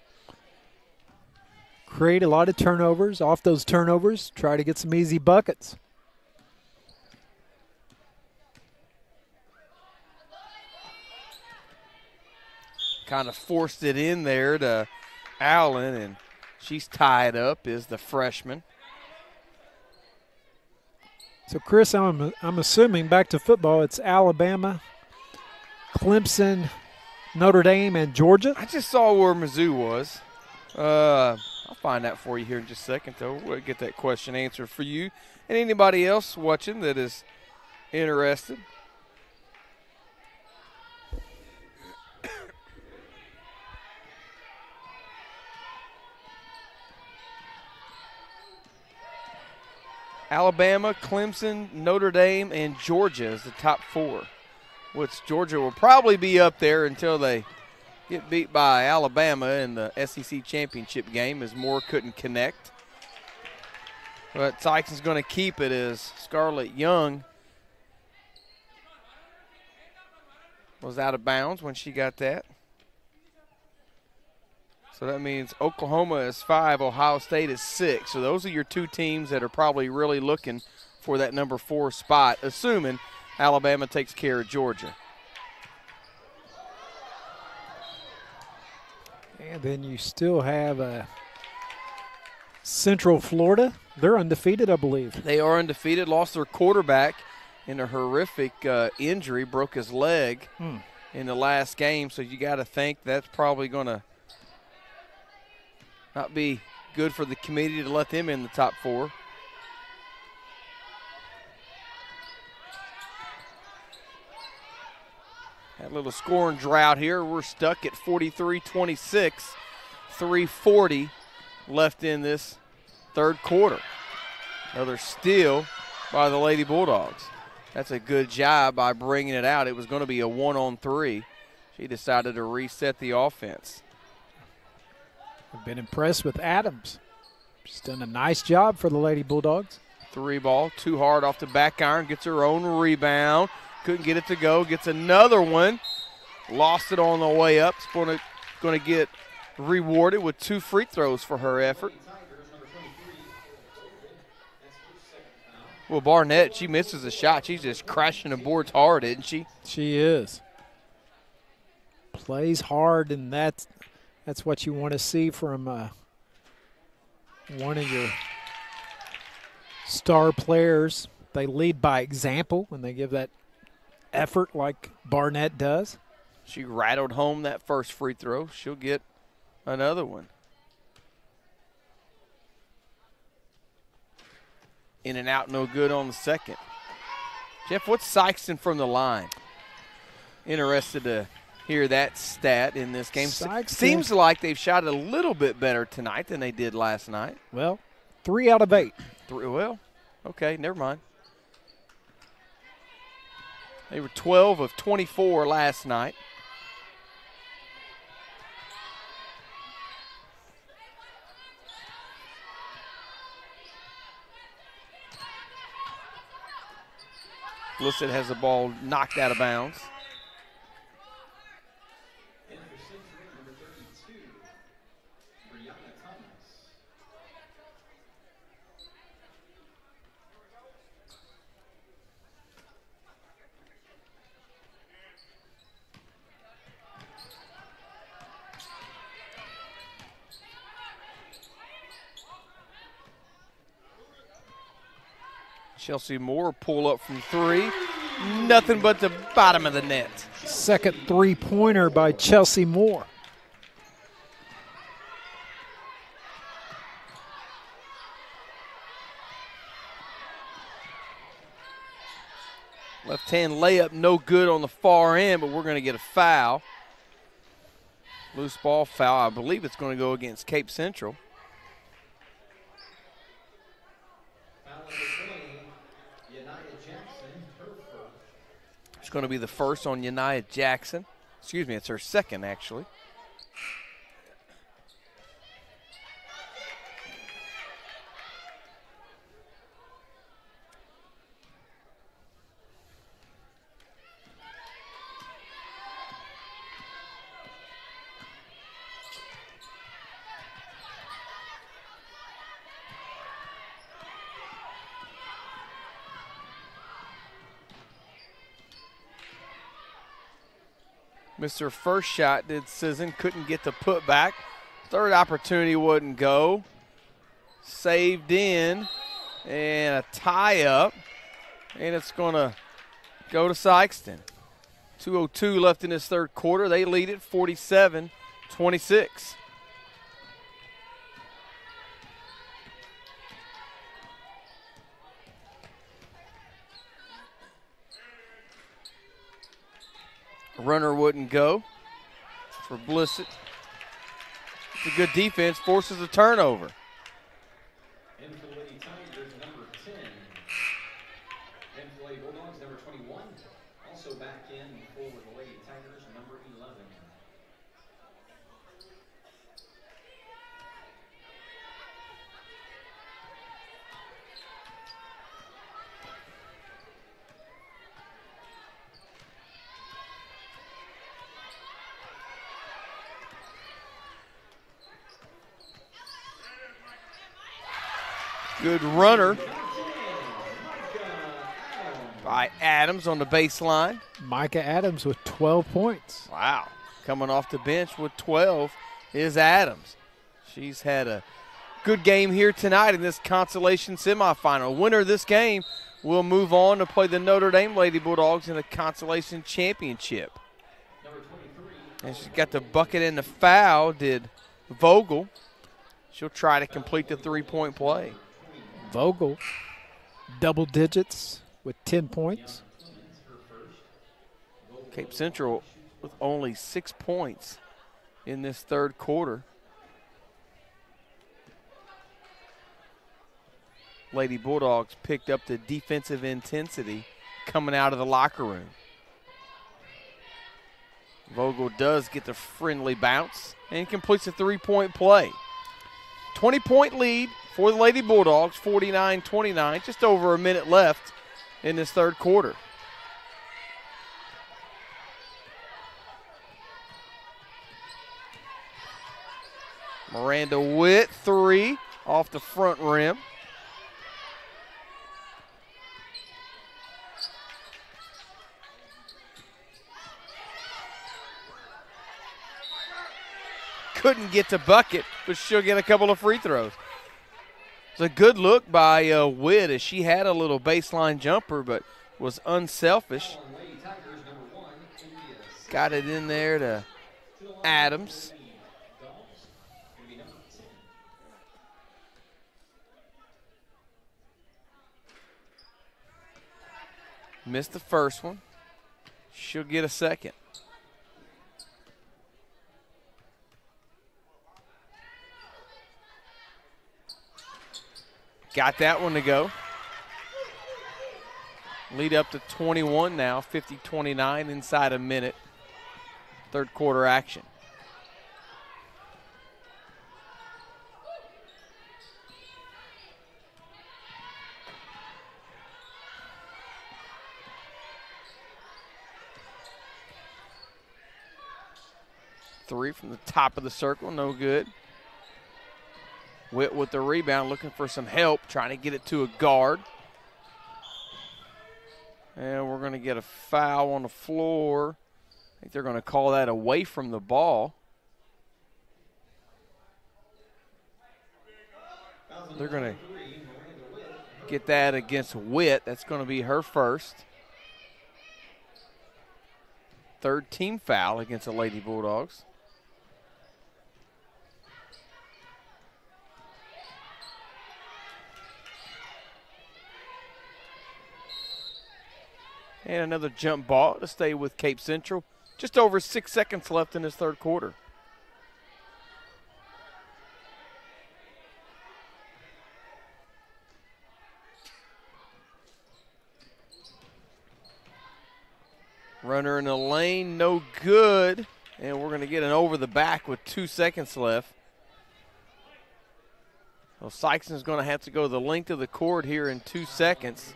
C: Create a lot of turnovers. Off those turnovers, try to get some easy buckets.
B: Kind of forced it in there to Allen, and she's tied up, is the freshman.
C: So, Chris, I'm assuming, back to football, it's Alabama, Clemson, Notre Dame, and Georgia?
B: I just saw where Mizzou was. I'll find that for you here in just a second, though. We'll get that question answered for you and anybody else watching that is interested. Alabama, Clemson, Notre Dame, and Georgia is the top four, which Georgia will probably be up there until they get beat by Alabama in the SEC championship game as Moore couldn't connect. But SIkeston's going to keep it as Scarlett Young was out of bounds when she got that. So that means Oklahoma is 5, Ohio State is 6. So those are your two teams that are probably really looking for that number 4 spot, assuming Alabama takes care of Georgia.
C: And then you still have Central Florida. They're undefeated, I believe.
B: They are undefeated, lost their quarterback in a horrific injury, broke his leg in the last game. So you got to think that's probably going to not be good for the committee to let them in the top 4. That little scoring drought here. We're stuck at 43-26, 3:40 left in this third quarter. Another steal by the Lady Bulldogs. That's a good job by bringing it out. It was going to be a 1-on-3. She decided to reset the offense.
C: I've been impressed with Adams. She's done a nice job for the Lady Bulldogs.
B: 3 ball, too hard off the back iron, gets her own rebound. Couldn't get it to go, gets another one. Lost it on the way up. It's going to get rewarded with 2 free throws for her effort. Well, Barnett, she misses a shot. She's just crashing the boards hard, isn't she?
C: She is. Plays hard, and that's what you want to see from one of your star players. They lead by example when they give that effort like Barnett does.
B: She rattled home that first free throw. She'll get another one. In and out, no good on the second. Jeff, what's Sikeston from the line? Interested to hear that stat in this game. Seems like they've shot a little bit better tonight than they did last night.
C: Well, 3 out of 8.
B: Well, okay, never mind. They were 12 of 24 last night. Blissett has the ball knocked out of bounds. Chelsea Moore pull up from 3. Nothing but the bottom of the net.
C: Second three-pointer by Chelsea Moore.
B: Left-hand layup, no good on the far end, but we're going to get a foul. Loose ball foul. I believe it's going to go against Cape Central. It's going to be the first on Yaniah Jackson. Excuse me, it's her second, actually. Missed her first shot, did Sisson. Couldn't get the putback. Third opportunity wouldn't go. Saved in. And a tie-up. And it's going to go to SIkeston. 2:02 left in this third quarter. They lead it 47-26. Runner wouldn't go for Blissett. It's a good defense, forces a turnover.
A: In for the Lady Tigers, number 10. In for the Lady Bulldogs, number 21. Also back in for the Lady Tigers, number 11.
B: Good runner by Adams on the baseline.
C: Micah Adams with 12 points.
B: Wow. Coming off the bench with 12 is Adams. She's had a good game here tonight in this consolation semifinal. Winner of this game will move on to play the Notre Dame Lady Bulldogs in the consolation championship. And she's got the bucket and the foul, did Vogel. She'll try to complete the three-point play.
C: Vogel, double digits with 10 points.
B: Cape Central with only 6 points in this third quarter. Lady Bulldogs picked up the defensive intensity coming out of the locker room. Vogel does get the friendly bounce and completes a three-point play. 20-point lead for the Lady Bulldogs, 49-29, just over a minute left in this third quarter. Miranda Witt, three off the front rim. Couldn't get to bucket, but she'll get a couple of free throws. It's a good look by Witt as she had a little baseline jumper, but was unselfish. Got it in there to Adams. Missed the first one. She'll get a second. Got that one to go. Lead up to 21 now, 50-29 inside a minute. Third quarter action. Three from the top of the circle, no good. Witt with the rebound, looking for some help, trying to get it to a guard. And we're going to get a foul on the floor. I think they're going to call that away from the ball. They're going to get that against Witt. That's going to be her first. Third team foul against the Lady Bulldogs. And another jump ball to stay with Cape Central. Just over 6 seconds left in this third quarter. Runner in the lane, no good. And we're going to get an over the back with 2 seconds left. So Sikeston's going to have to go the length of the court here in 2 seconds.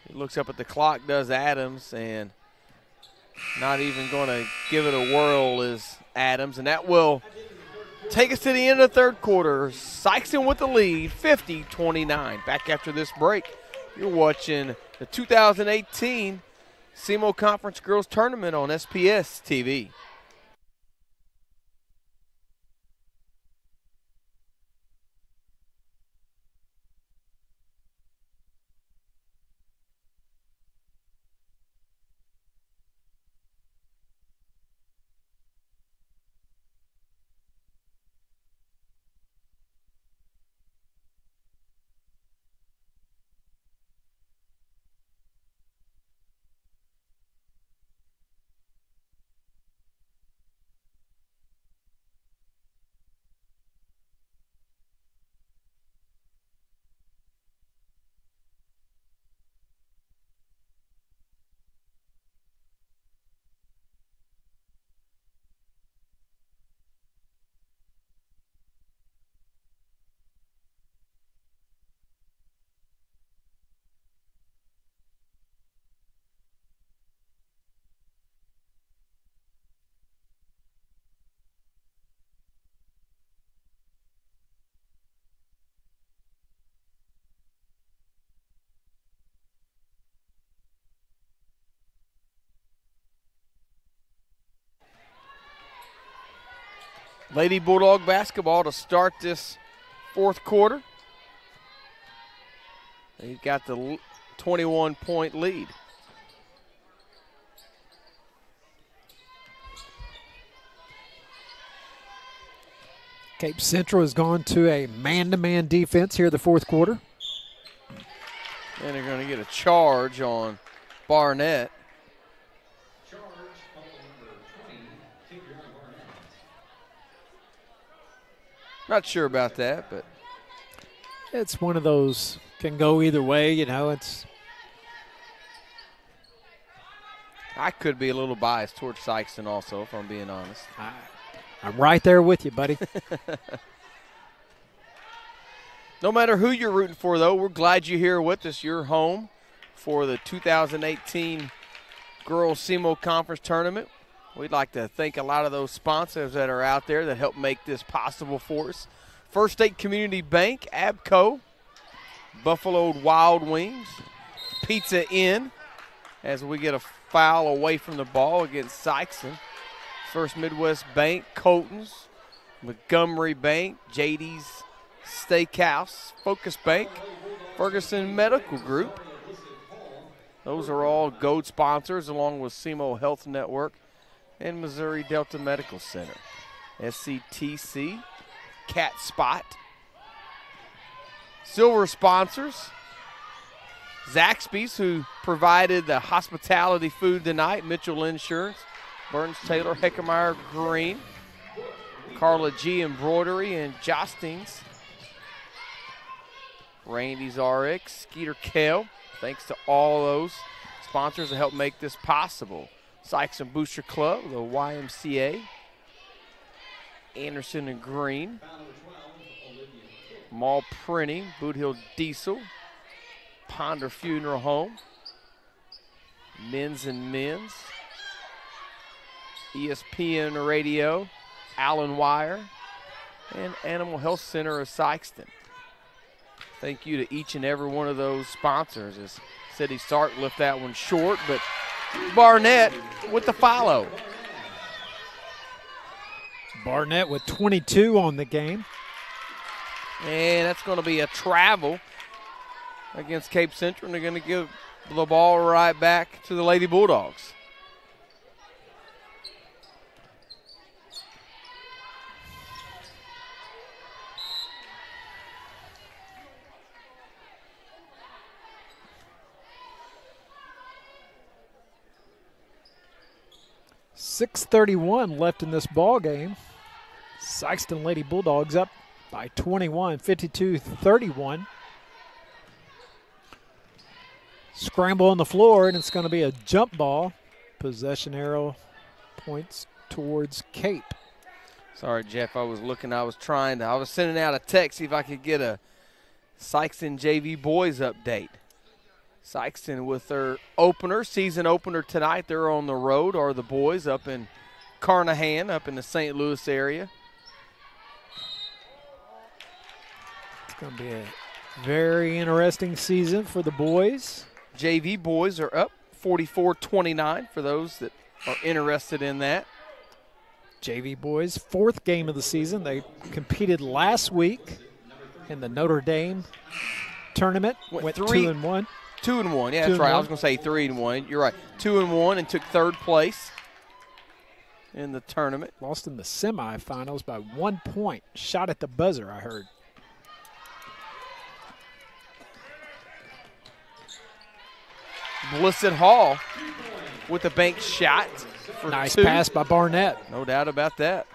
B: He looks up at the clock, does Adams, and not even going to give it a whirl is Adams. And that will take us to the end of the third quarter. Sikeston with the lead, 50-29. Back after this break, you're watching the 2018 SEMO Conference Girls Tournament on SPS TV. Lady Bulldog basketball to start this fourth quarter. They've got the 21-point lead.
C: Cape Central has gone to a man-to-man defense here in the fourth quarter.
B: And they're going to get a charge on Barnett. Not sure about that, but
C: it's one of those, can go either way, you know.
B: I could be a little biased towards Sikeston also, if I'm being honest.
C: I'm right there with you, buddy.
B: No matter who you're rooting for, though, we're glad you're here with us. You're home for the 2018 Girls SEMO Conference Tournament. We'd like to thank a lot of those sponsors that are out there that help make this possible for us. First State Community Bank, Abco, Buffalo Wild Wings, Pizza Inn, as we get a foul away from the ball against Sikeston. First Midwest Bank, Colton's, Montgomery Bank, JD's Steakhouse, Focus Bank, Ferguson Medical Group. Those are all GOAT sponsors, along with SEMO Health Network and Missouri Delta Medical Center. SCTC, Cat Spot. Silver sponsors, Zaxby's, who provided the hospitality food tonight, Mitchell Insurance, Burns Taylor, Heckemeyer Green, Carla G Embroidery, and Jostings. Randy's RX, Skeeter Kale. Thanks to all those sponsors that help make this possible. Sikeston Booster Club, the YMCA, Anderson and Green, Mall Printing, Boot Hill Diesel, Ponder Funeral Home, Men's and Men's, ESPN Radio, Allen Wire, and Animal Health Center of Sikeston. Thank you to each and every one of those sponsors. As City Stark left that one short, but Barnett with the follow.
C: Barnett with 22 on the game.
B: And that's going to be a travel against Cape Central, and they're going to give the ball right back to the Lady Bulldogs.
C: .631 left in this ball game. Sikeston Lady Bulldogs up by 21, 52-31. scramble on the floor, and it's going to be a jump ball. Possession arrow points towards Cape.
B: Sorry, Jeff, I was sending out a text, see if I could get a SIkeston JV boys update. SIkeston with their season opener tonight. They're on the road, are the boys up in Carnahan, up in the St. Louis area.
C: It's going to be a very interesting season for the boys.
B: JV boys are up 44-29 for those that are interested in that.
C: JV boys, 4th game of the season. They competed last week in the Notre Dame tournament. Went 2-1.
B: 2-1, yeah, that's right. I was going to say 3-1. You're right. 2-1 and took 3rd place in the tournament.
C: Lost in the semifinals by 1 point. Shot at the buzzer, I heard.
B: Blissett Hall with a bank shot.
C: Nice pass by Barnett.
B: No doubt about that.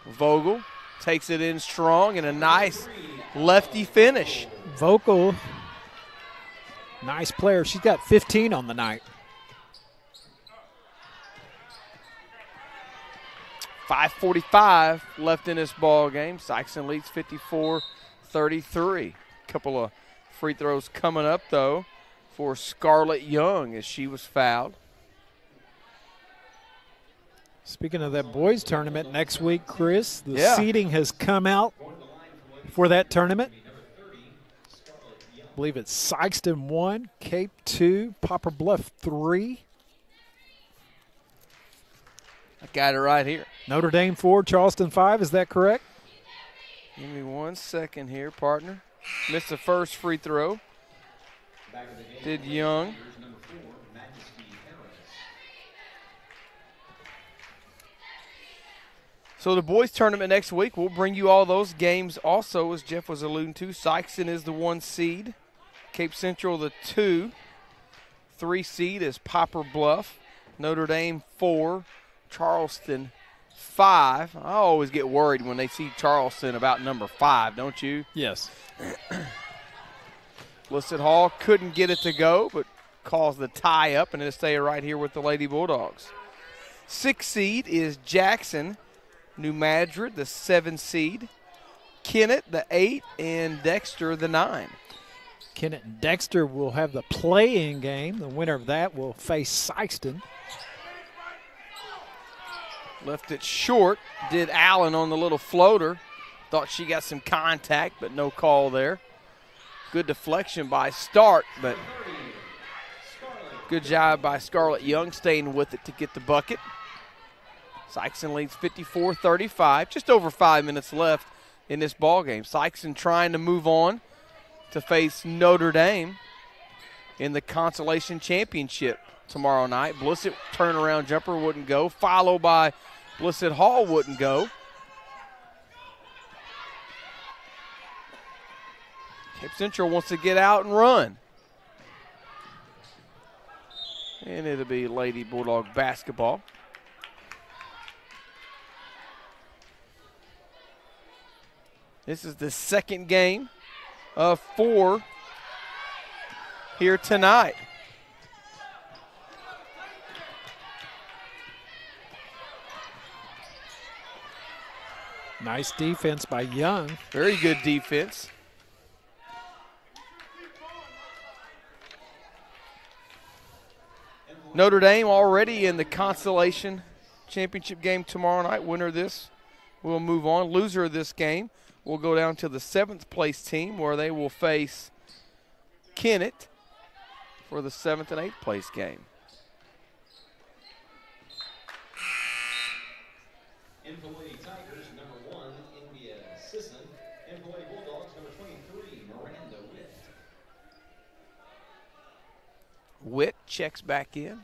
B: Vogel takes it in strong and a nice lefty finish.
C: Vogel, nice player. She's got 15 on the night.
B: 5:45 left in this ball game. SIkeston leads 54-33. Couple of free throws coming up, though, for Scarlett Young as she was fouled.
C: Speaking of that boys tournament next week, Chris, the seeding has come out for that tournament. I believe it's SIkeston 1, Cape 2, Poplar Bluff 3.
B: I got it right here.
C: Notre Dame 4, Charleston 5. Is that correct?
B: Give me 1 second here, partner. Missed the first free throw. Did Young. So the boys tournament next week, we'll bring you all those games also, as Jeff was alluding to. SIkeston is the 1 seed. Cape Central the 2. 3 seed is Poplar Bluff. Notre Dame 4. Charleston 5. I always get worried when they see Charleston about number 5, don't you?
C: Yes.
B: Blissett Hall couldn't get it to go, but caused the tie up, and it'll stay right here with the Lady Bulldogs. 6 seed is Jackson. New Madrid, the 7 seed. Kennett, the 8, and Dexter, the 9.
C: Kennett and Dexter will have the play-in game. The winner of that will face SIkeston.
B: Left it short. Did Allen on the little floater. Thought she got some contact, but no call there. Good deflection by Stark, but good job by Scarlett Young staying with it to get the bucket. SIkeston leads 54-35. Just over 5 minutes left in this ball game. SIkeston trying to move on to face Notre Dame in the consolation championship tomorrow night. Blissett turnaround jumper wouldn't go, followed by Blissett Hall wouldn't go. Cape Central wants to get out and run. And it'll be Lady Bulldog basketball. This is the second game of 4 here tonight.
C: Nice defense by Young.
B: Very good defense. Notre Dame already in the consolation championship game tomorrow night. Winner of this will move on. Loser of this game will go down to the 7th place team, where they will face Kennett for the 7th and 8th place game.
A: Lady Tigers, number 1, India Sisson. Lady Bulldogs, number 23, Miranda Witt.
B: Witt checks back in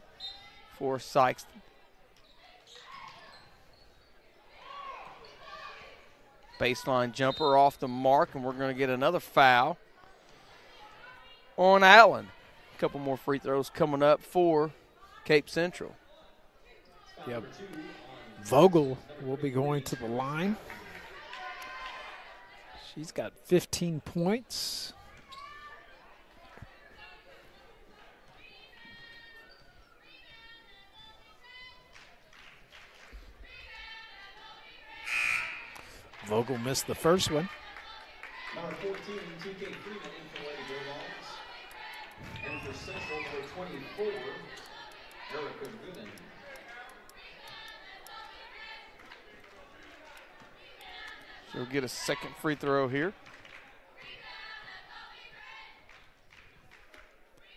B: for SIkeston. Baseline jumper off the mark, and we're going to get another foul on Allen. A couple more free throws coming up for Cape Central.
C: Yep. Vogel will be going to the line. She's got 15 points. Vogel missed the first one.
A: Number 14, TK Freeman in for Lady Bulldogs. And for Central, number 24, Erica Gooden.
B: She'll get a second free throw here.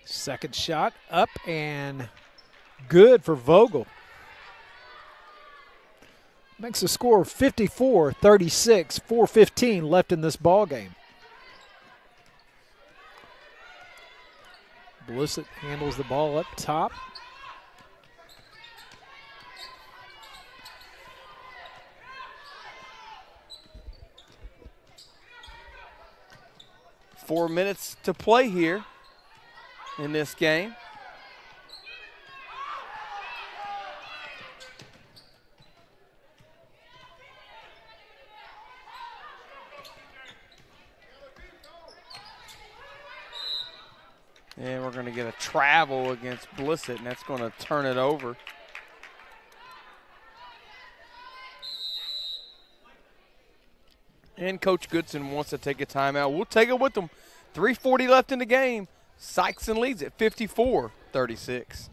C: Second shot up and good for Vogel. Makes the score 54-36, 4:15 left in this ball game. Blissett handles the ball up top.
B: Four minutes to play here in this game. And we're going to get a travel against Blissett, and that's going to turn it over. And Coach Goodson wants to take a timeout. We'll take it with them. 3:40 left in the game. SIkeston leads at 54-36.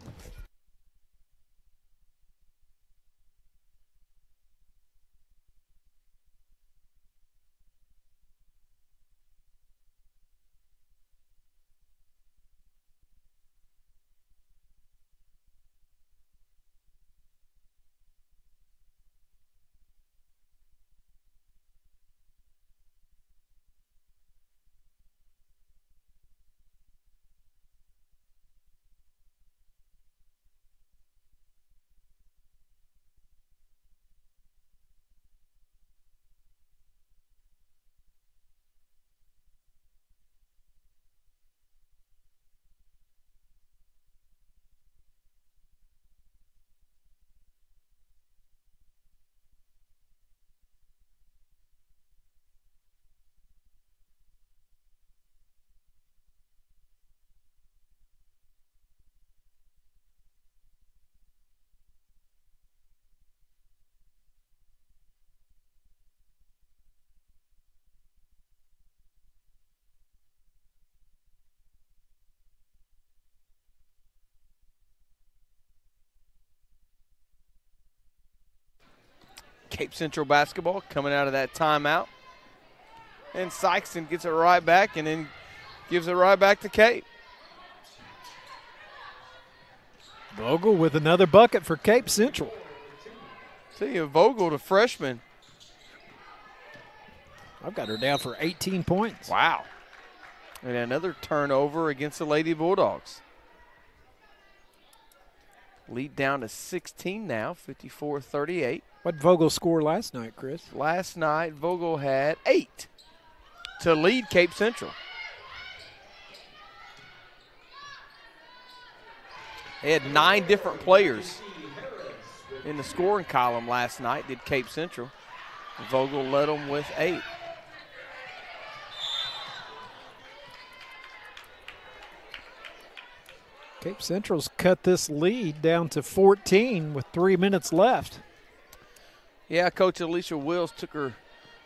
B: Cape Central basketball coming out of that timeout. And SIkeston gets it right back and then gives it right back to Cape.
C: Vogel with another bucket for Cape Central.
B: See you, Vogel, the freshman.
C: I've got her down for 18 points.
B: Wow. And another turnover against the Lady Bulldogs. Lead down to 16 now, 54-38.
C: What did Vogel score last night, Chris?
B: Last night, Vogel had 8 to lead Cape Central. They had 9 different players in the scoring column last night, did Cape Central. Vogel led them with 8.
C: Cape Central's cut this lead down to 14 with 3 minutes left.
B: Yeah, Coach Alicia Wills took her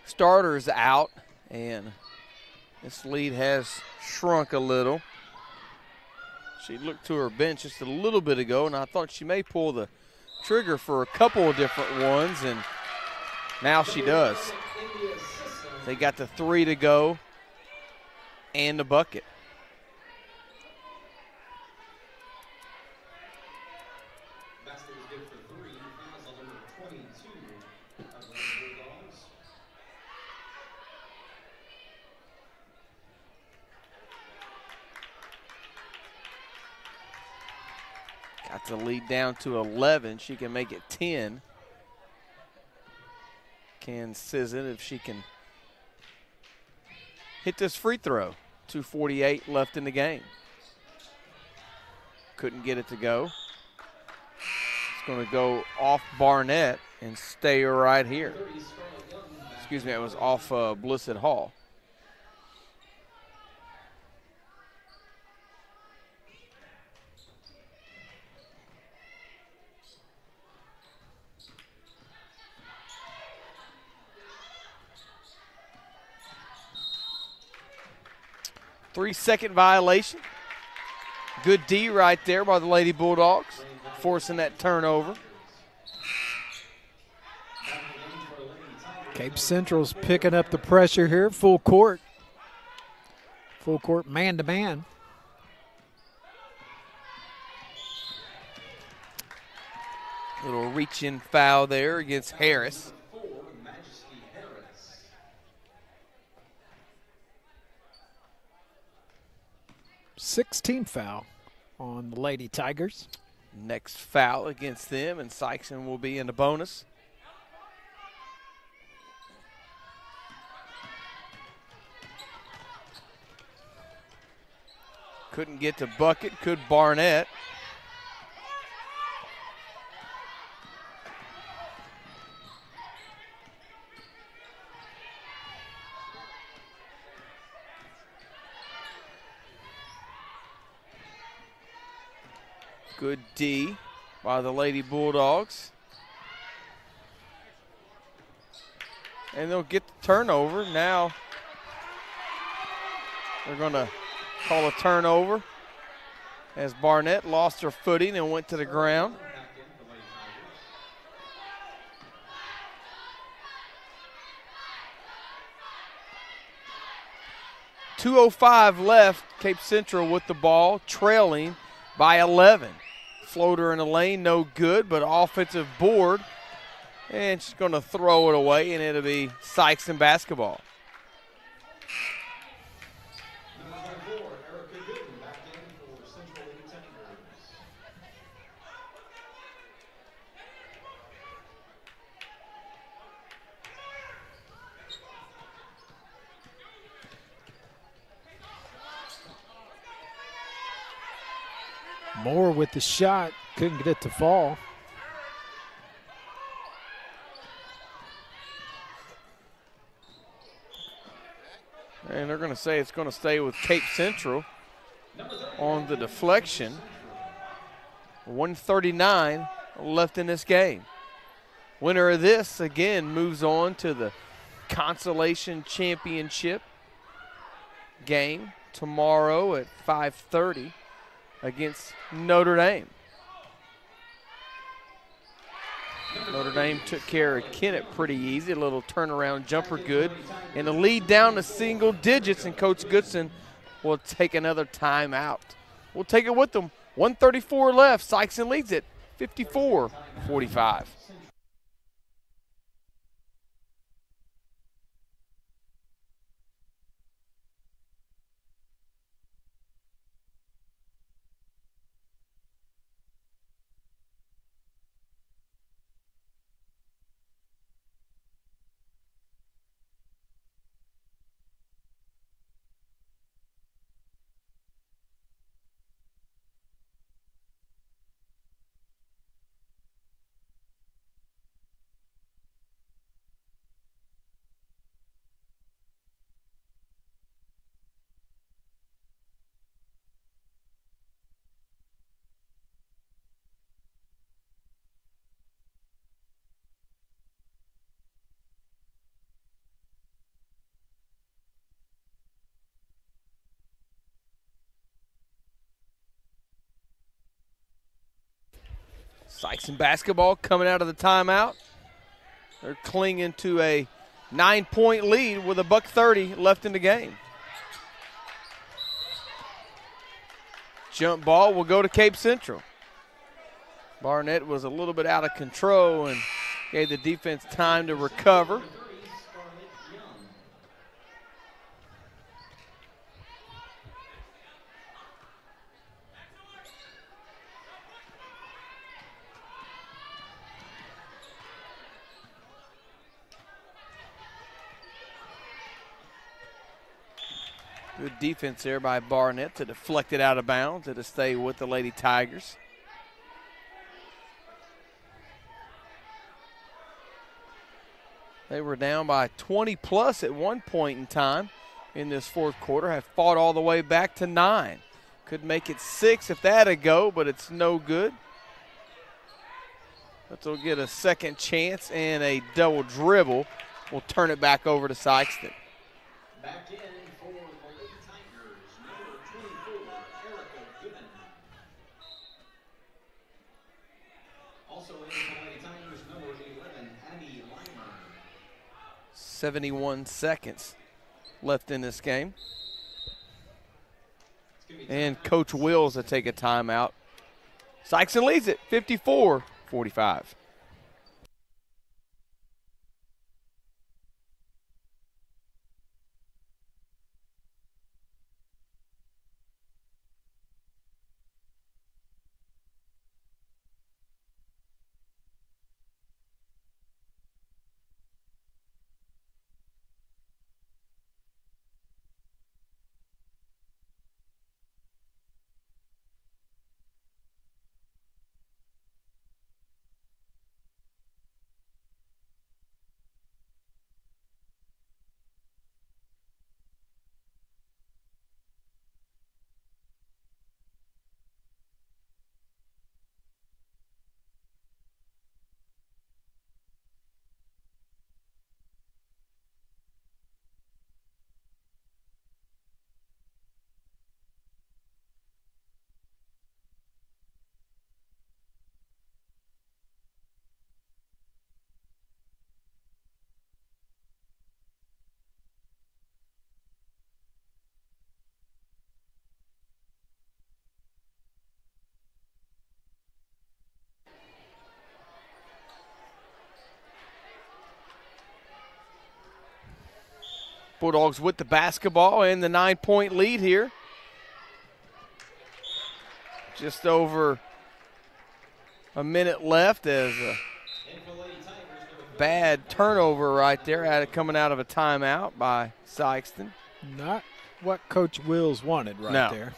B: starters out, and this lead has shrunk a little. She looked to her bench just a little bit ago, and I thought she may pull the trigger for a couple of different ones, and now she does. They got the 3 to go and the bucket. Got the lead down to 11. She can make it 10. Can Sisson if she can hit this free throw. 2:48 left in the game. Couldn't get it to go. It's going to go off Barnett and stay right here. Excuse me, it was off Blissett Hall. 3-second violation. Good D right there by the Lady Bulldogs, forcing that turnover.
C: Cape Central's picking up the pressure here, full court. Full court man-to-man.
B: Little reach-in foul there against Harris.
C: 16th foul on the Lady Tigers.
B: Next foul against them, and SIkeston will be in the bonus. Couldn't get to bucket, could Barnett. Good D by the Lady Bulldogs. And they'll get the turnover. Now they're going to call a turnover as Barnett lost her footing and went to the ground. .205 left, Cape Central with the ball, trailing by 11. Floater in the lane, no good, but offensive board. And she's going to throw it away, and it'll be SIkeston basketball.
C: Moore with the shot, couldn't get it to fall.
B: And they're going to say it's going to stay with Cape Central on the deflection. 1:39 left in this game. Winner of this, again, moves on to the Consolation Championship game tomorrow at 5:30 against Notre Dame. Notre Dame took care of Kennett pretty easy. A little turnaround jumper good. And the lead down to single digits, and Coach Goodson will take another timeout. We'll take it with them. 1:34 left. SIkeston leads it 54-45. SIkeston basketball coming out of the timeout. They're clinging to a 9-point lead with $1:30 left in the game. Jump ball will go to Cape Central. Barnett was a little bit out of control and gave the defense time to recover. Good defense there by Barnett to deflect it out of bounds and to stay with the Lady Tigers. They were down by 20-plus at one point in time in this fourth quarter, have fought all the way back to 9. Could make it 6 if that had go, but it's no good. But they'll get a second chance, and a double dribble will turn it back over to SIkeston.
A: Back in for the Lady Tigers,
B: 71 seconds left in this game. And Coach Wills to take a timeout. Sikeston leads it 54-45. Bulldogs with the basketball and the 9-point lead here. Just over a minute left as a bad turnover right there coming out of a timeout by Sikeston.
C: Not what Coach Wills wanted right there.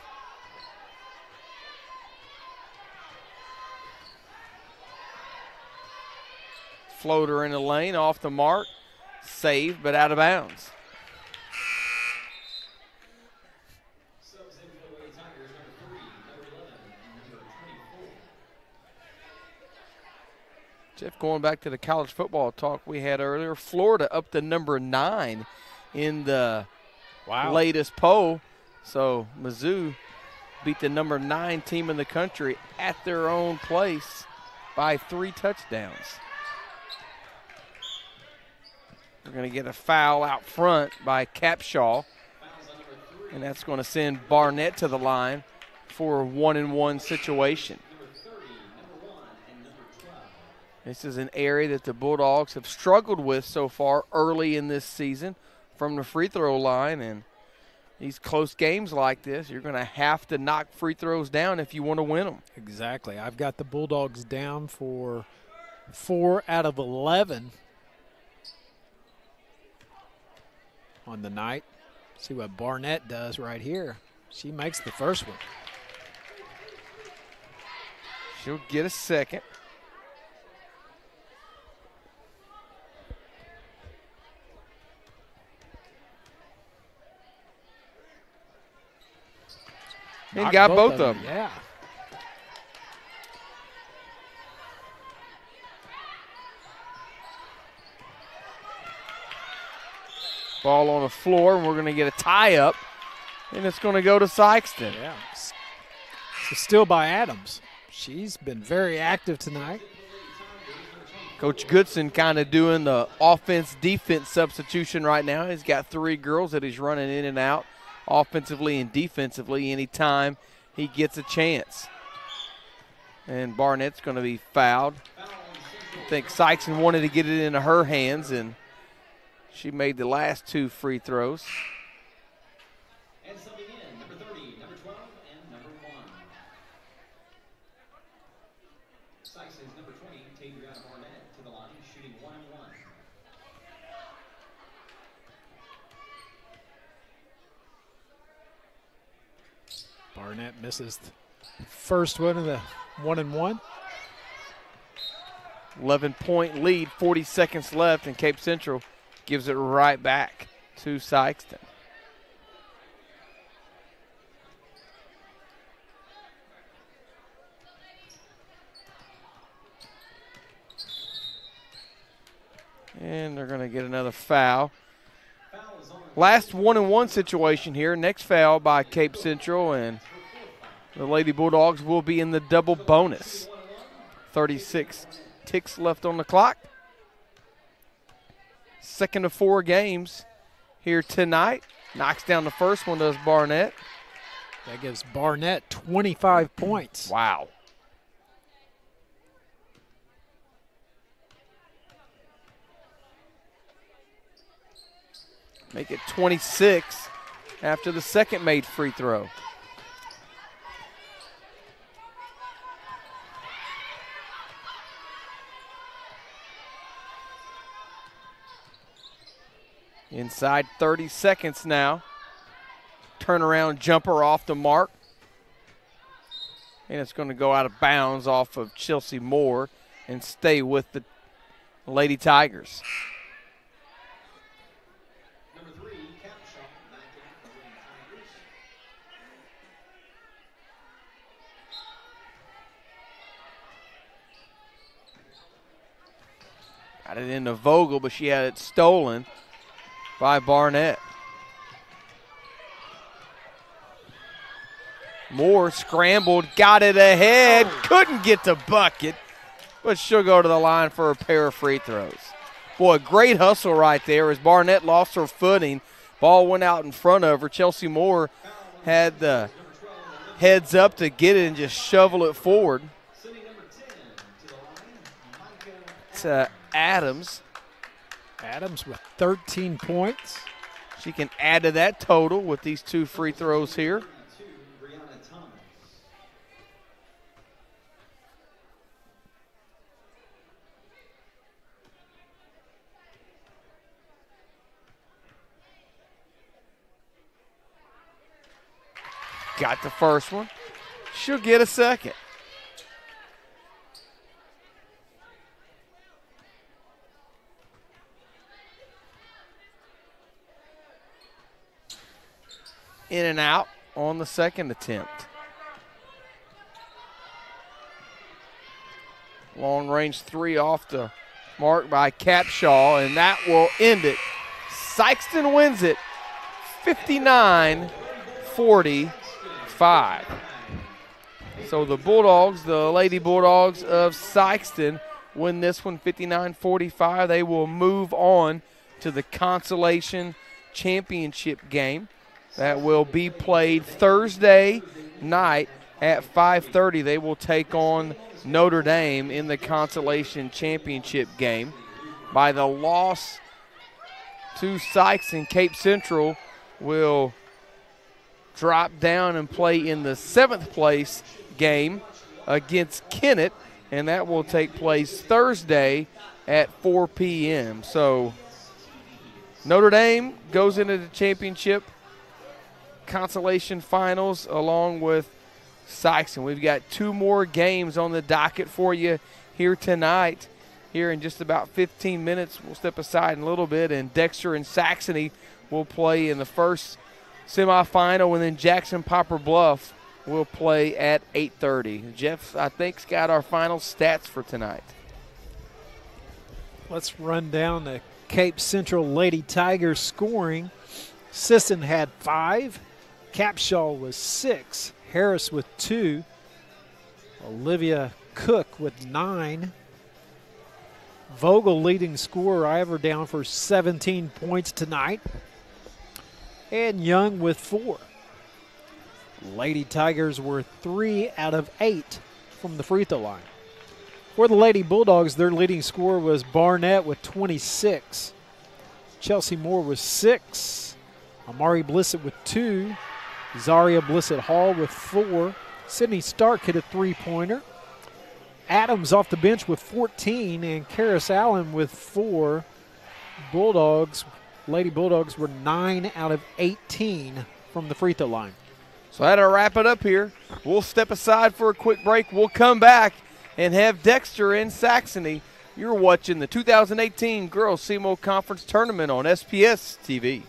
B: Floater in the lane, off the mark, saved but out of bounds. Jeff, going back to the college football talk we had earlier, Florida up to number 9 in the latest poll. So Mizzou beat the number 9 team in the country at their own place by 3 touchdowns. We're going to get a foul out front by Capshaw, and that's going to send Barnett to the line for a 1-and-1 situation. This is an area that the Bulldogs have struggled with so far early in this season from the free throw line. And these close games like this, you're going to have to knock free throws down if you want to win them.
C: Exactly. I've got the Bulldogs down for 4 out of 11 on the night. See what Barnett does right here. She makes the first one.
B: She'll get a second. And got both of them.
C: Yeah.
B: Ball on the floor, and we're going to get a tie-up, and it's going to go to Sikeston.
C: Yeah. So still by Adams. She's been very active tonight.
B: Coach Goodson kind of doing the offense-defense substitution right now. He's got 3 girls that he's running in and out, offensively and defensively, anytime he gets a chance. And Barnett's going to be fouled. I think Sikeston wanted to get it into her hands, and she made the last 2 free throws.
A: And subbing in, number 30, number 12, and number 1. Sikeston's number 20, Tadriana Barnett, to the line, shooting 1-and-1.
C: Barnett misses the first one of the 1-and-1.
B: 11-point lead, 40 seconds left, and Cape Central gives it right back to Sikeston. And they're going to get another foul. Last 1-and-1 situation here. Next foul by Cape Central, and the Lady Bulldogs will be in the double bonus. 36 ticks left on the clock. second of 4 games here tonight. Knocks down the first one, does Barnett.
C: That gives Barnett 25 points.
B: Wow. Make it 26 after the second made free throw. Inside 30 seconds now. Turnaround jumper off the mark. And it's going to go out of bounds off of Chelsea Moore and stay with the Lady Tigers. Got it into Vogel, but she had it stolen by Barnett. Moore scrambled, got it ahead, couldn't get the bucket, but she'll go to the line for a pair of free throws. Boy, great hustle right there as Barnett lost her footing. Ball went out in front of her. Chelsea Moore had the heads up to get it and just shovel it forward. To Adams.
C: Adams with 13 points.
B: She can add to that total with these 2 free throws here. Got the first one. She'll get a second. In and out on the second attempt. Long range 3 off the mark by Capshaw, and that will end it. SIkeston wins it 59-45. So the Bulldogs, the Lady Bulldogs of Sikeston, win this one 59-45. They will move on to the consolation championship game that will be played Thursday night at 5:30. They will take on Notre Dame in the consolation championship game. By the loss to Sikeston, Cape Central will drop down and play in the 7th place game against Kennett, and that will take place Thursday at 4 p.m. So Notre Dame goes into the championship consolation finals along with Sikeston. We've got 2 more games on the docket for you here tonight. Here in just about 15 minutes, we'll step aside in a little bit, and Dexter and Saxony will play in the first semifinal, and then Jackson Poplar Bluff will play at 8:30. Jeff, I think's got our final stats for tonight.
C: Let's run down the Cape Central Lady Tigers scoring. Sisson had 5. Capshaw was 6. Harris with 2. Olivia Cook with 9. Vogel leading scorer. I have her down for 17 points tonight. And Young with 4. Lady Tigers were 3 out of 8 from the free throw line. For the Lady Bulldogs, their leading scorer was Barnett with 26. Chelsea Moore was 6. Amari Blissett with 2. Zaria Blissett Hall with 4. Sydney Stark hit a 3-pointer. Adams off the bench with 14, and Karis Allen with 4. Bulldogs, Lady Bulldogs were 9 out of 18 from the free throw line.
B: So that'll wrap it up here. We'll step aside for a quick break. We'll come back and have Dexter and Saxony. You're watching the 2018 Girls SEMO Conference Tournament on SPS TV.